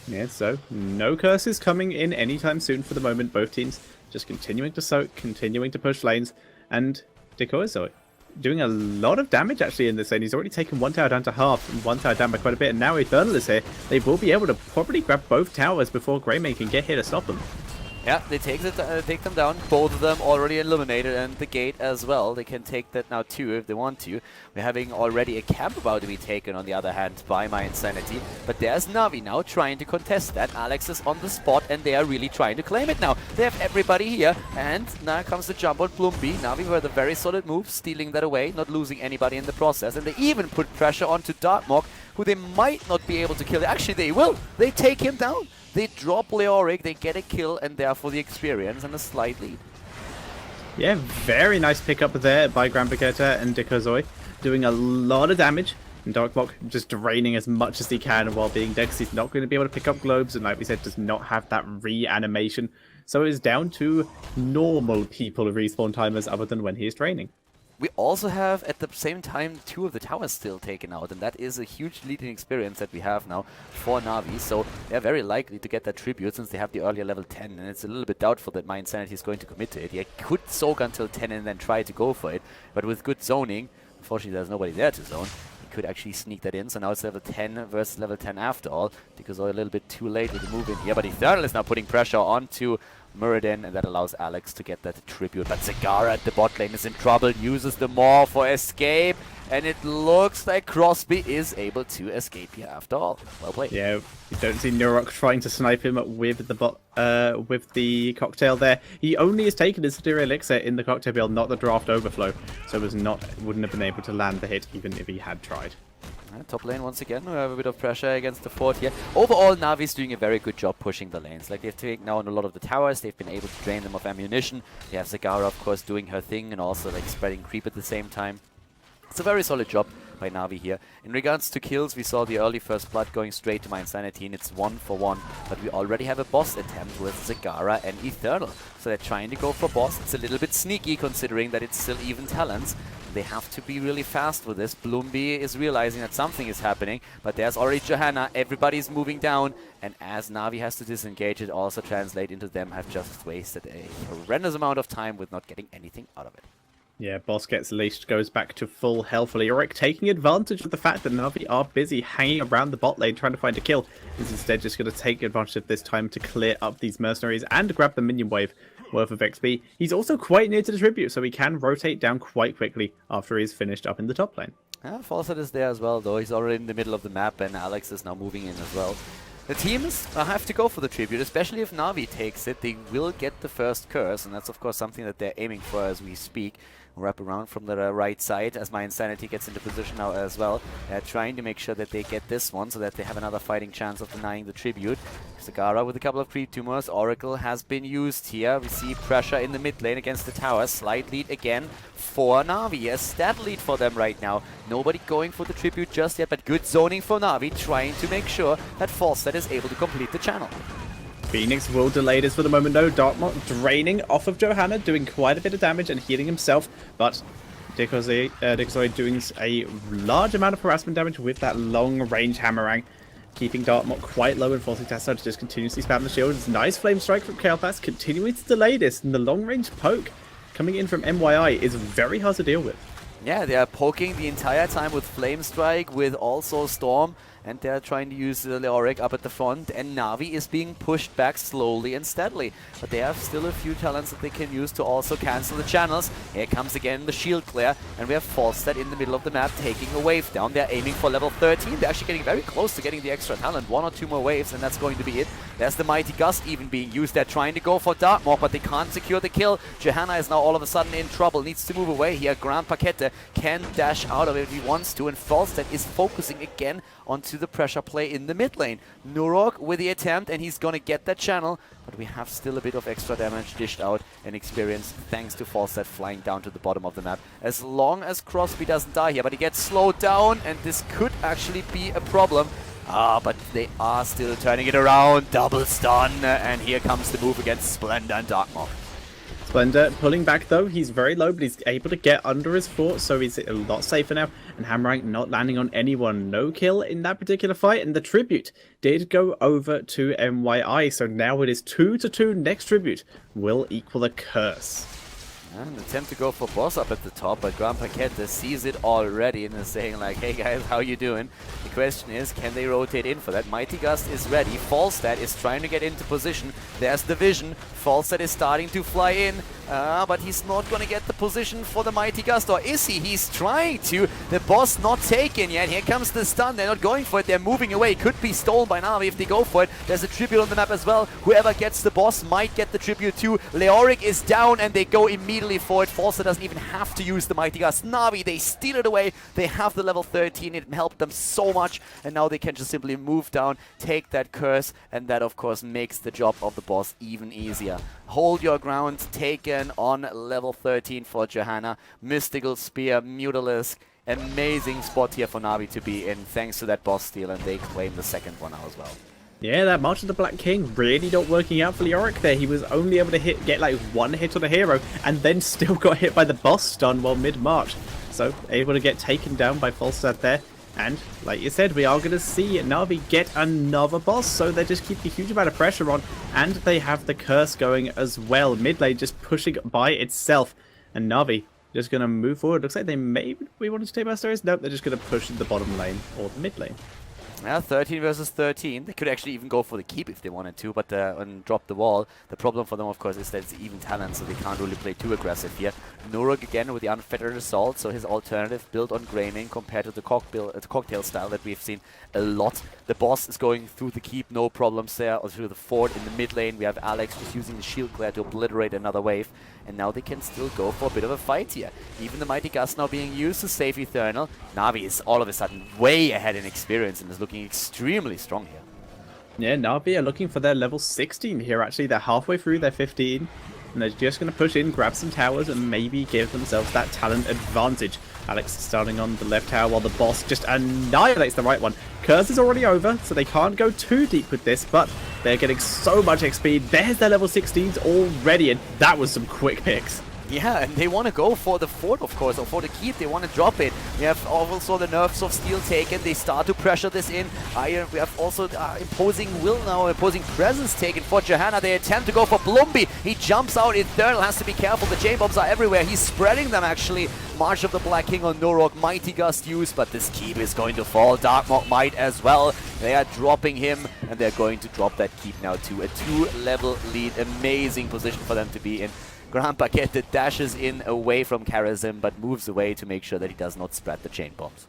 Yeah, so no curses coming in anytime soon for the moment. Both teams just continuing to soak, continuing to push flames. And Decoy doing a lot of damage actually in this lane. He's already taken one tower down to half and one tower down by quite a bit. And now Infernal is here. They will be able to probably grab both towers before Greymane can get here to stop them. Yeah, they take them down. Both of them already eliminated, and the gate as well. They can take that now too if they want to. We're having already a camp about to be taken on the other hand by mYinsanity. But there's Na'Vi now trying to contest that. Alex is on the spot and they are really trying to claim it now. They have everybody here, and now comes the jump on Blumby. Na'Vi were the very solid move, stealing that away, not losing anybody in the process. And they even put pressure onto Darkmok, who they might not be able to kill. Actually, they will. They take him down. They drop Leoric, they get a kill, and therefore the experience and a slight lead. Yeah, very nice pickup there by Grandpagetta and Dikozoy, doing a lot of damage. And Darkmok just draining as much as he can while being dead, because he's not going to be able to pick up globes, and like we said, does not have that reanimation. So it's down to normal people respawn timers other than when he is draining. We also have, at the same time, 2 of the towers still taken out, and that is a huge leading experience that we have now for Na'Vi, so they're very likely to get that tribute since they have the earlier level 10, and it's a little bit doubtful that mYinsanity is going to commit to it. He could soak until 10 and then try to go for it, but with good zoning, unfortunately there's nobody there to zone. He could actually sneak that in, so now it's level 10 versus level 10 after all, because we're a little bit too late with the move in here, but Infernal is now putting pressure onto Muradin, and that allows Alex to get that tribute. But Zagara at the bot lane is in trouble, uses the Maw for escape, and it looks like Crosby is able to escape here after all. Well played. Yeah, you don't see Nurok trying to snipe him with the bot, with the cocktail there. He only has taken his Superior Elixir in the cocktail build, not the Draft Overflow, so wouldn't have been able to land the hit even if he had tried. Top lane once again, we have a bit of pressure against the fort here. Overall, Na'Vi's doing a very good job pushing the lanes. Like, they've taken down a lot of the towers, they've been able to drain them of ammunition. They have Zagara, of course, doing her thing and also like spreading creep at the same time. It's a very solid job by Na'Vi here. In regards to kills, we saw the early first blood going straight to mYinsanity, and it's 1 for 1. But we already have a boss attempt with Zagara and Eternal. So they're trying to go for boss. It's a little bit sneaky considering that it's still even talents. They have to be really fast with this. Blumby is realizing that something is happening, but there's already Johanna. Everybody's moving down, and as Na'Vi has to disengage, it also translates into them have just wasted a horrendous amount of time with not getting anything out of it. Yeah, boss gets leashed, goes back to full health. Leoric taking advantage of the fact that Na'Vi are busy hanging around the bot lane trying to find a kill. Is instead just going to take advantage of this time to clear up these mercenaries and grab the minion wave worth of XP. He's also quite near to the tribute, so he can rotate down quite quickly after he's finished up in the top lane. Fawcett is there as well, though. He's already in the middle of the map, and Alex is now moving in as well. The teams have to go for the tribute, especially if Na'Vi takes it. They will get the first curse, and that's of course something that they're aiming for as we speak. Wrap around from the right side as mYinsanity gets into position now as well. They're trying to make sure that they get this one so that they have another fighting chance of denying the tribute. Zagara with a couple of creep tumors. Oracle has been used here. We see pressure in the mid lane against the tower. Slight lead again for Na'Vi. A stat lead for them right now. Nobody going for the tribute just yet, but good zoning for Na'Vi, trying to make sure that Falstad is able to complete the channel. Phoenix will delay this for the moment though. Darkmok draining off of Johanna, doing quite a bit of damage and healing himself, but Dikozoy doing a large amount of harassment damage with that long-range hammerang, keeping Darkmok quite low and forcing Tessa to just continuously spam the shield. It's a nice flame strike from Kael'thas, continuing to delay this, and the long-range poke coming in from MYI is very hard to deal with. Yeah, they are poking the entire time with Flame Strike, with also Storm, and they're trying to use Leoric up at the front, and Na'Vi is being pushed back slowly and steadily. But they have still a few talents that they can use to also cancel the channels. Here comes again the shield clear, and we have Falstad in the middle of the map taking a wave down. They're aiming for level 13. They're actually getting very close to getting the extra talent. 1 or 2 more waves, and that's going to be it. There's the Mighty Gust even being used. They're trying to go for Darkmoor, but they can't secure the kill. Johanna is now all of a sudden in trouble, needs to move away here. Grand Paquette can dash out of it if he wants to, and Falstad is focusing again onto the pressure play in the mid lane. Nurok with the attempt, and he's gonna get that channel, but we have still a bit of extra damage dished out and experience thanks to Falstad flying down to the bottom of the map. As long as Crosby doesn't die here, but he gets slowed down, and this could actually be a problem. But they are still turning it around. Double stun, and here comes the move against Splendor and Darkmoor. Splendor pulling back though, he's very low, but he's able to get under his fort, so he's a lot safer now. And Hammerite not landing on anyone, no kill in that particular fight, and the tribute did go over to MYI, so now it is 2-2. Next tribute will equal a curse. An attempt to go for boss up at the top, but Grand Paquette sees it already and is saying like, hey guys, how you doing? The question is, can they rotate in for that? Mighty Gust is ready. Falstad is trying to get into position. There's the vision. Falstad is starting to fly in, but he's not going to get the position for the Mighty Gust, or is he? He's trying to. The boss not taken yet. Here comes the stun. They're not going for it. They're moving away. Could be stolen by Na'Vi if they go for it. There's a tribute on the map as well. Whoever gets the boss might get the tribute too. Leoric is down, and they go immediately for it. Falstad doesn't even have to use the Mighty Gust. Na'Vi, they steal it away. They have the level 13. It helped them so much, and now they can just simply move down, take that curse, and that of course makes the job of the boss even easier. Hold your ground, taken on level 13 for Johanna. Mystical Spear, Mutalisk. Amazing spot here for Na'Vi to be in, thanks to that boss steal, and they claim the second one now as well. Yeah, that March of the Black King really not working out for Leoric there. He was only able to get like 1 hit on a hero, and then still got hit by the boss stun while mid-March. So, able to get taken down by Falstad there. And, like you said, we are going to see Na'Vi get another boss, so they just keep a huge amount of pressure on, and they have the curse going as well. Mid lane just pushing by itself, and Na'Vi just going to move forward. Looks like they may be wanting to take Masteries. Nope, they're just going to push the bottom lane or the mid lane. Yeah, 13 versus 13. They could actually even go for the keep if they wanted to, but and drop the wall. The problem for them, of course, is that it's even talent, so they can't really play too aggressive here. Nurok again with the Unfettered Assault, so his alternative built on Greymane compared to the cocktail style that we've seen a lot. The boss is going through the keep, no problems there, or through the fort in the mid lane. We have Alex just using the shield glare to obliterate another wave, and now they can still go for a bit of a fight here. Even the Mighty Gust now being used to save Eternal. Na'Vi is all of a sudden way ahead in experience and is looking extremely strong here. Yeah, Na'Vi are looking for their level 16 here actually. They're halfway through their 15. And they're just going to push in, grab some towers, and maybe give themselves that talent advantage. Alex starting on the left tower while the boss just annihilates the right one. Curse is already over, so they can't go too deep with this, but they're getting so much XP. There's their level 16s already, and that was some quick picks. Yeah, and they want to go for the fort, of course, or for the keep. They want to drop it. We have also the nerfs of steel taken. They start to pressure this in. We have also imposing will now, imposing presence taken for Johanna. They attempt to go for Blumby. He jumps out. Eternal has to be careful. The chain bombs are everywhere. He's spreading them, actually. March of the Black King on Nurok. Mighty Gust used, but this keep is going to fall. Darkmoor might as well. They are dropping him, and they're going to drop that keep now to a 2-level lead. Amazing position for them to be in. Grand Paquette dashes in away from Karazim, but moves away to make sure that he does not spread the chain bombs.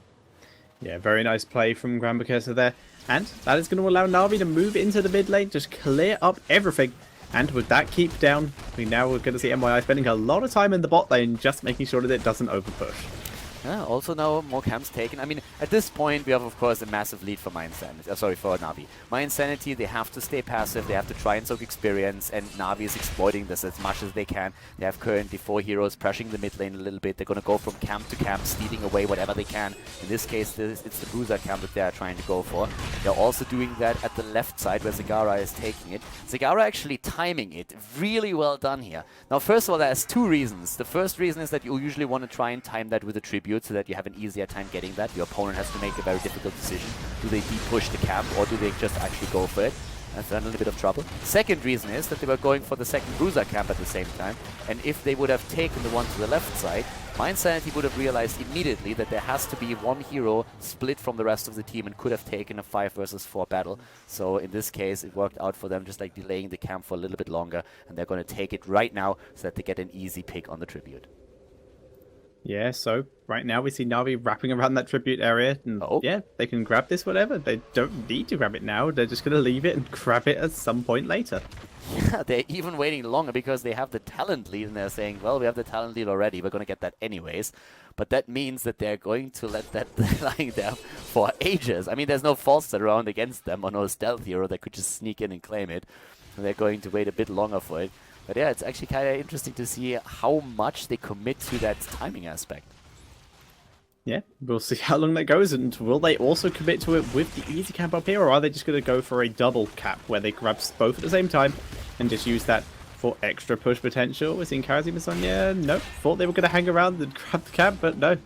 Yeah, very nice play from Grand Paquette there. And that is going to allow Na'Vi to move into the mid lane, just clear up everything. And with that keep down, we're going to see MYI spending a lot of time in the bot lane, just making sure that it doesn't overpush. Yeah, also now more camps taken. I mean, at this point, we have, of course, a massive lead for mYinsanity. Sorry, for Na'Vi. mYinsanity, they have to stay passive. They have to try and soak experience, and Na'Vi is exploiting this as much as they can. They have currently 4 heroes pressuring the mid lane a little bit. They're going to go from camp to camp, stealing away whatever they can. In this case, it's the Bruiser camp that they're trying to go for. They're also doing that at the left side, where Zagara is taking it. Zagara actually timing it. Really well done here. Now, first of all, there's 2 reasons. The first reason is that you usually want to try and time that with a tribute, so that you have an easier time getting that. Your opponent has to make a very difficult decision. Do they de-push the camp, or do they just actually go for it? That's a little bit of trouble. Second reason is that they were going for the second Bruiser camp at the same time, and if they would have taken the one to the left side, mYinsanity would have realized immediately that there has to be one hero split from the rest of the team and could have taken a 5 versus 4 battle. So in this case, it worked out for them, just like delaying the camp for a little bit longer, and they're going to take it right now so that they get an easy pick on the tribute. Yeah, so right now we see Na'Vi wrapping around that tribute area, and yeah, they can grab this whatever. They don't need to grab it now, they're just going to leave it and grab it at some point later. Yeah, they're even waiting longer because they have the talent lead, and they're saying, well, we have the talent lead already, we're going to get that anyways. But that means that they're going to let that lying there for ages. I mean, there's no Falstad around against them, or no stealth hero that could just sneak in and claim it. And they're going to wait a bit longer for it. But yeah, it's actually kind of interesting to see how much they commit to that timing aspect. Yeah, we'll see how long that goes, and will they also commit to it with the easy cap up here, or are they just going to go for a double cap where they grab both at the same time and just use that for extra push potential? We're seeing Karazima's yeah, no, thought they were going to hang around and grab the cap, but no.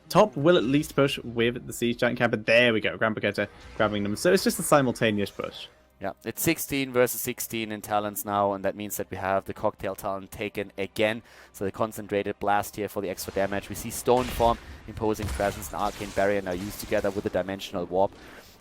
Top will at least push with the Siege Giant cap, but there we go, Grand Paqueta grabbing them, so it's just a simultaneous push. Yeah, it's 16 versus 16 in talents now, and that means that we have the cocktail talent taken again. So the concentrated blast here for the extra damage. We see Stone Form, Imposing Presence, and Arcane Barrier now used together with the Dimensional Warp.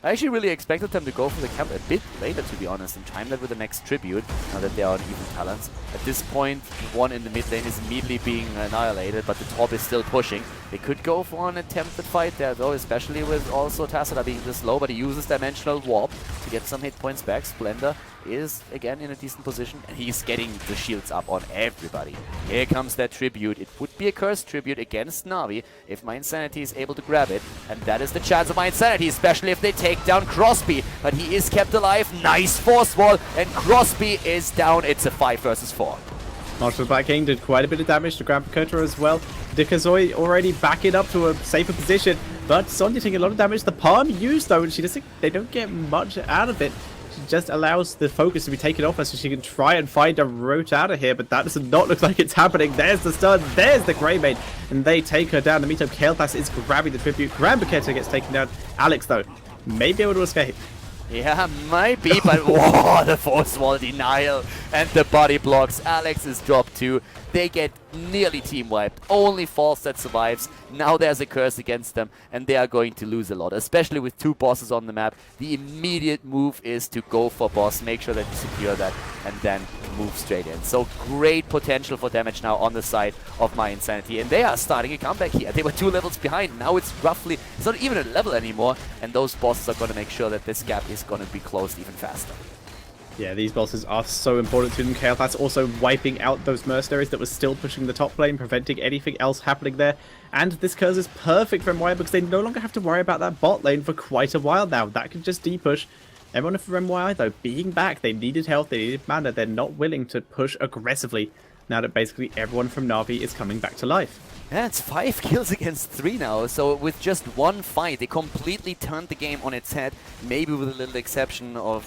I actually really expected them to go for the camp a bit later, to be honest, and time that with the next tribute, now that they are on even talents. At this point, one in the mid lane is immediately being annihilated, but the top is still pushing. They could go for an attempted fight there, though, especially with also Tassadar being this low, but he uses Dimensional Warp to get some hit points back. Splendor is, again, in a decent position, and he's getting the shields up on everybody. Here comes that tribute. It would be a cursed tribute against Na'Vi if mYinsanity is able to grab it, and that is the chance of mYinsanity, especially if they take down Crosby, but he is kept alive. Nice force wall, and Crosby is down. It's a 5 versus 4. Marshall Black King did quite a bit of damage to Grand Paqueta as well. Dikazoi already backing up to a safer position, but Sonya taking a lot of damage. The palm used though, and she doesn't. They don't get much out of it. She just allows the focus to be taken off her so she can try and find a route out of here, but that does not look like it's happening. There's the stun, there's the Greymane, and they take her down. The meantime, Kael'thas is grabbing the tribute. Grand Paqueta gets taken down. Alex though, may be able to escape. Yeah, might be, but whoa, the force wall denial and the body blocks. Alex is dropped too. They get nearly team wiped. Only Falstad survives. Now there's a curse against them, and they are going to lose a lot, especially with 2 bosses on the map. The immediate move is to go for boss, make sure that you secure that, and then move straight in. So great potential for damage now on the side of mYinsanity, and they are starting a comeback here. They were 2 levels behind. Now it's roughly, it's not even a level anymore, and those bosses are going to make sure that this gap is going to be closed even faster. Yeah, these bosses are so important to them. Kael'thas also wiping out those mercenaries that were still pushing the top lane, preventing anything else happening there. And this curse is perfect for MYI because they no longer have to worry about that bot lane for quite a while now. That can just de-push. Everyone from MYI, though, being back, they needed health, they needed mana. They're not willing to push aggressively now that basically everyone from Na'Vi is coming back to life. Yeah, it's 5 kills against 3 now, so with just 1 fight, they completely turned the game on its head, maybe with a little exception of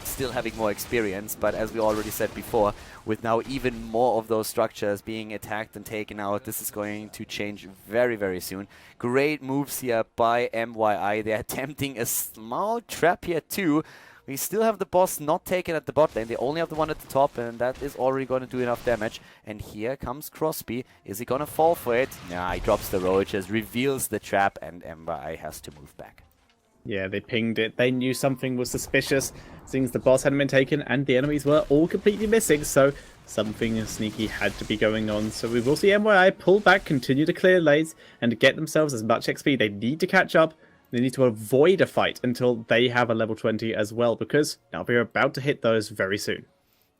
still having more experience, but as we already said before, with now even more of those structures being attacked and taken out, this is going to change very, very soon. Great moves here by MYI. They're attempting a small trap here too. We still have the boss not taken at the bot lane. They only have the one at the top, and that is already going to do enough damage. And here comes Crosby. Is he going to fall for it? Nah, he drops the roaches, reveals the trap, and MYI has to move back. Yeah, they pinged it. They knew something was suspicious, since the boss hadn't been taken and the enemies were all completely missing, so something sneaky had to be going on. So we will see MYI pull back, continue to clear lanes, and get themselves as much XP. They need to catch up. They need to avoid a fight until they have a level 20 as well, because now we're about to hit those very soon.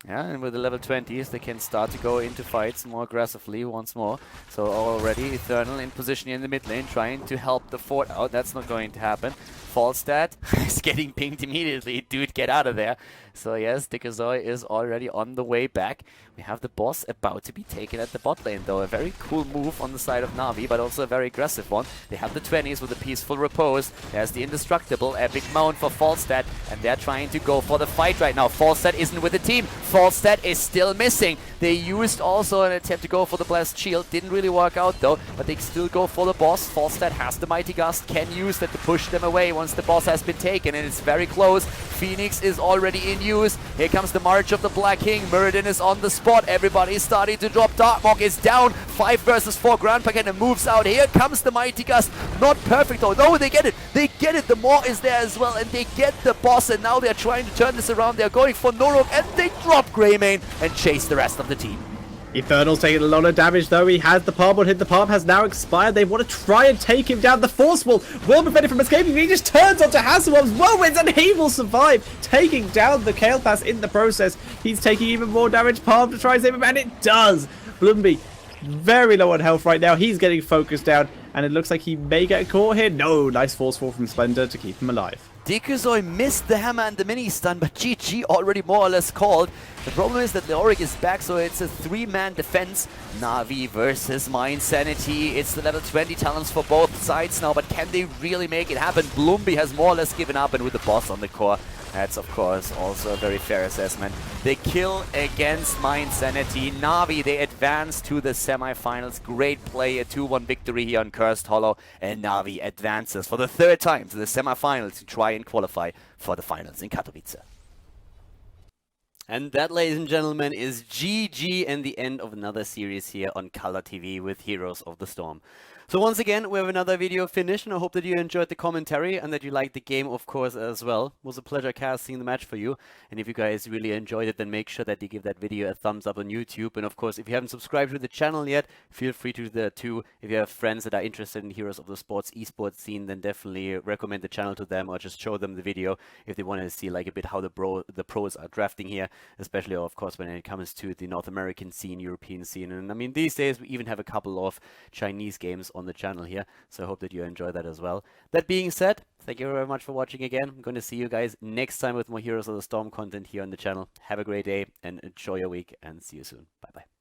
Yeah, and with the level 20s, they can start to go into fights more aggressively once more. So already Eternal in position in the mid lane, trying to help the fort out. That's not going to happen. Falstad is getting pinged immediately. Dude, get out of there. So yes, Dikazoi is already on the way back. We have the boss about to be taken at the bot lane, though. A very cool move on the side of Na'Vi, but also a very aggressive one. They have the 20s with a peaceful repose. There's the indestructible epic mount for Falstad, and they're trying to go for the fight right now. Falstad isn't with the team. Falstad is still missing. They used also an attempt to go for the Blessed Shield. Didn't really work out though, but they still go for the boss. Falstad has the Mighty Gust, can use that to push them away once the boss has been taken, and it's very close. Phoenix is already in use. Here comes the March of the Black King. Muradin is on the spot. Everybody is starting to drop. Darkmog is down. 5 versus 4. Grandpa moves out. Here comes the Mighty Gust. Not perfect though. No, they get it. They get it. The Maw is there as well, and they get the boss, and now they're trying to turn this around. They're going for Norok, and they drop Greymane and chase the rest of the team. Infernal's taking a lot of damage though. He has the palm on him. The palm has now expired. They want to try and take him down. The Force Wall will prevent him from escaping. He just turns onto Hasselhoff's whirlwinds and he will survive, taking down the Kale Pass in the process. He's taking even more damage. Palm to try and save him, and it does. Blumby very low on health right now. He's getting focused down, and it looks like he may get caught here. No, nice Force Wall from Splendor to keep him alive. Dikuzoy missed the hammer and the mini stun, but GG already more or less called. The problem is that Leoric is back, so it's a 3-man defense. NaVi versus mYinsanity. It's the level 20 talents for both sides now, but can they really make it happen? Blumby has more or less given up, and with the boss on the core, that's of course also a very fair assessment. They kill against mYinsanity. NaVi, they advance to the semifinals. Great play, a 2-1 victory here on Cursed Hollow, and NaVi advances for the 3rd time to the semifinals to try and qualify for the finals in Katowice. And that, ladies and gentlemen, is GG and the end of another series here on Khaldor TV with Heroes of the Storm. So once again, we have another video finished, and I hope that you enjoyed the commentary and that you liked the game, of course, as well. It was a pleasure casting the match for you, and if you guys really enjoyed it, then make sure that you give that video a thumbs up on YouTube. And of course, if you haven't subscribed to the channel yet, feel free to do that too. If you have friends that are interested in Heroes of the Sports esports scene, then definitely recommend the channel to them, or just show them the video if they want to see like a bit how the pros are drafting here, especially of course when it comes to the North American scene, European scene. And I mean, these days we even have a couple of Chinese games on the channel here, so I hope that you enjoy that as well. That being said, thank you very much for watching again. I'm going to see you guys next time with more Heroes of the Storm content here on the channel. Have a great day and enjoy your week, and see you soon. Bye bye.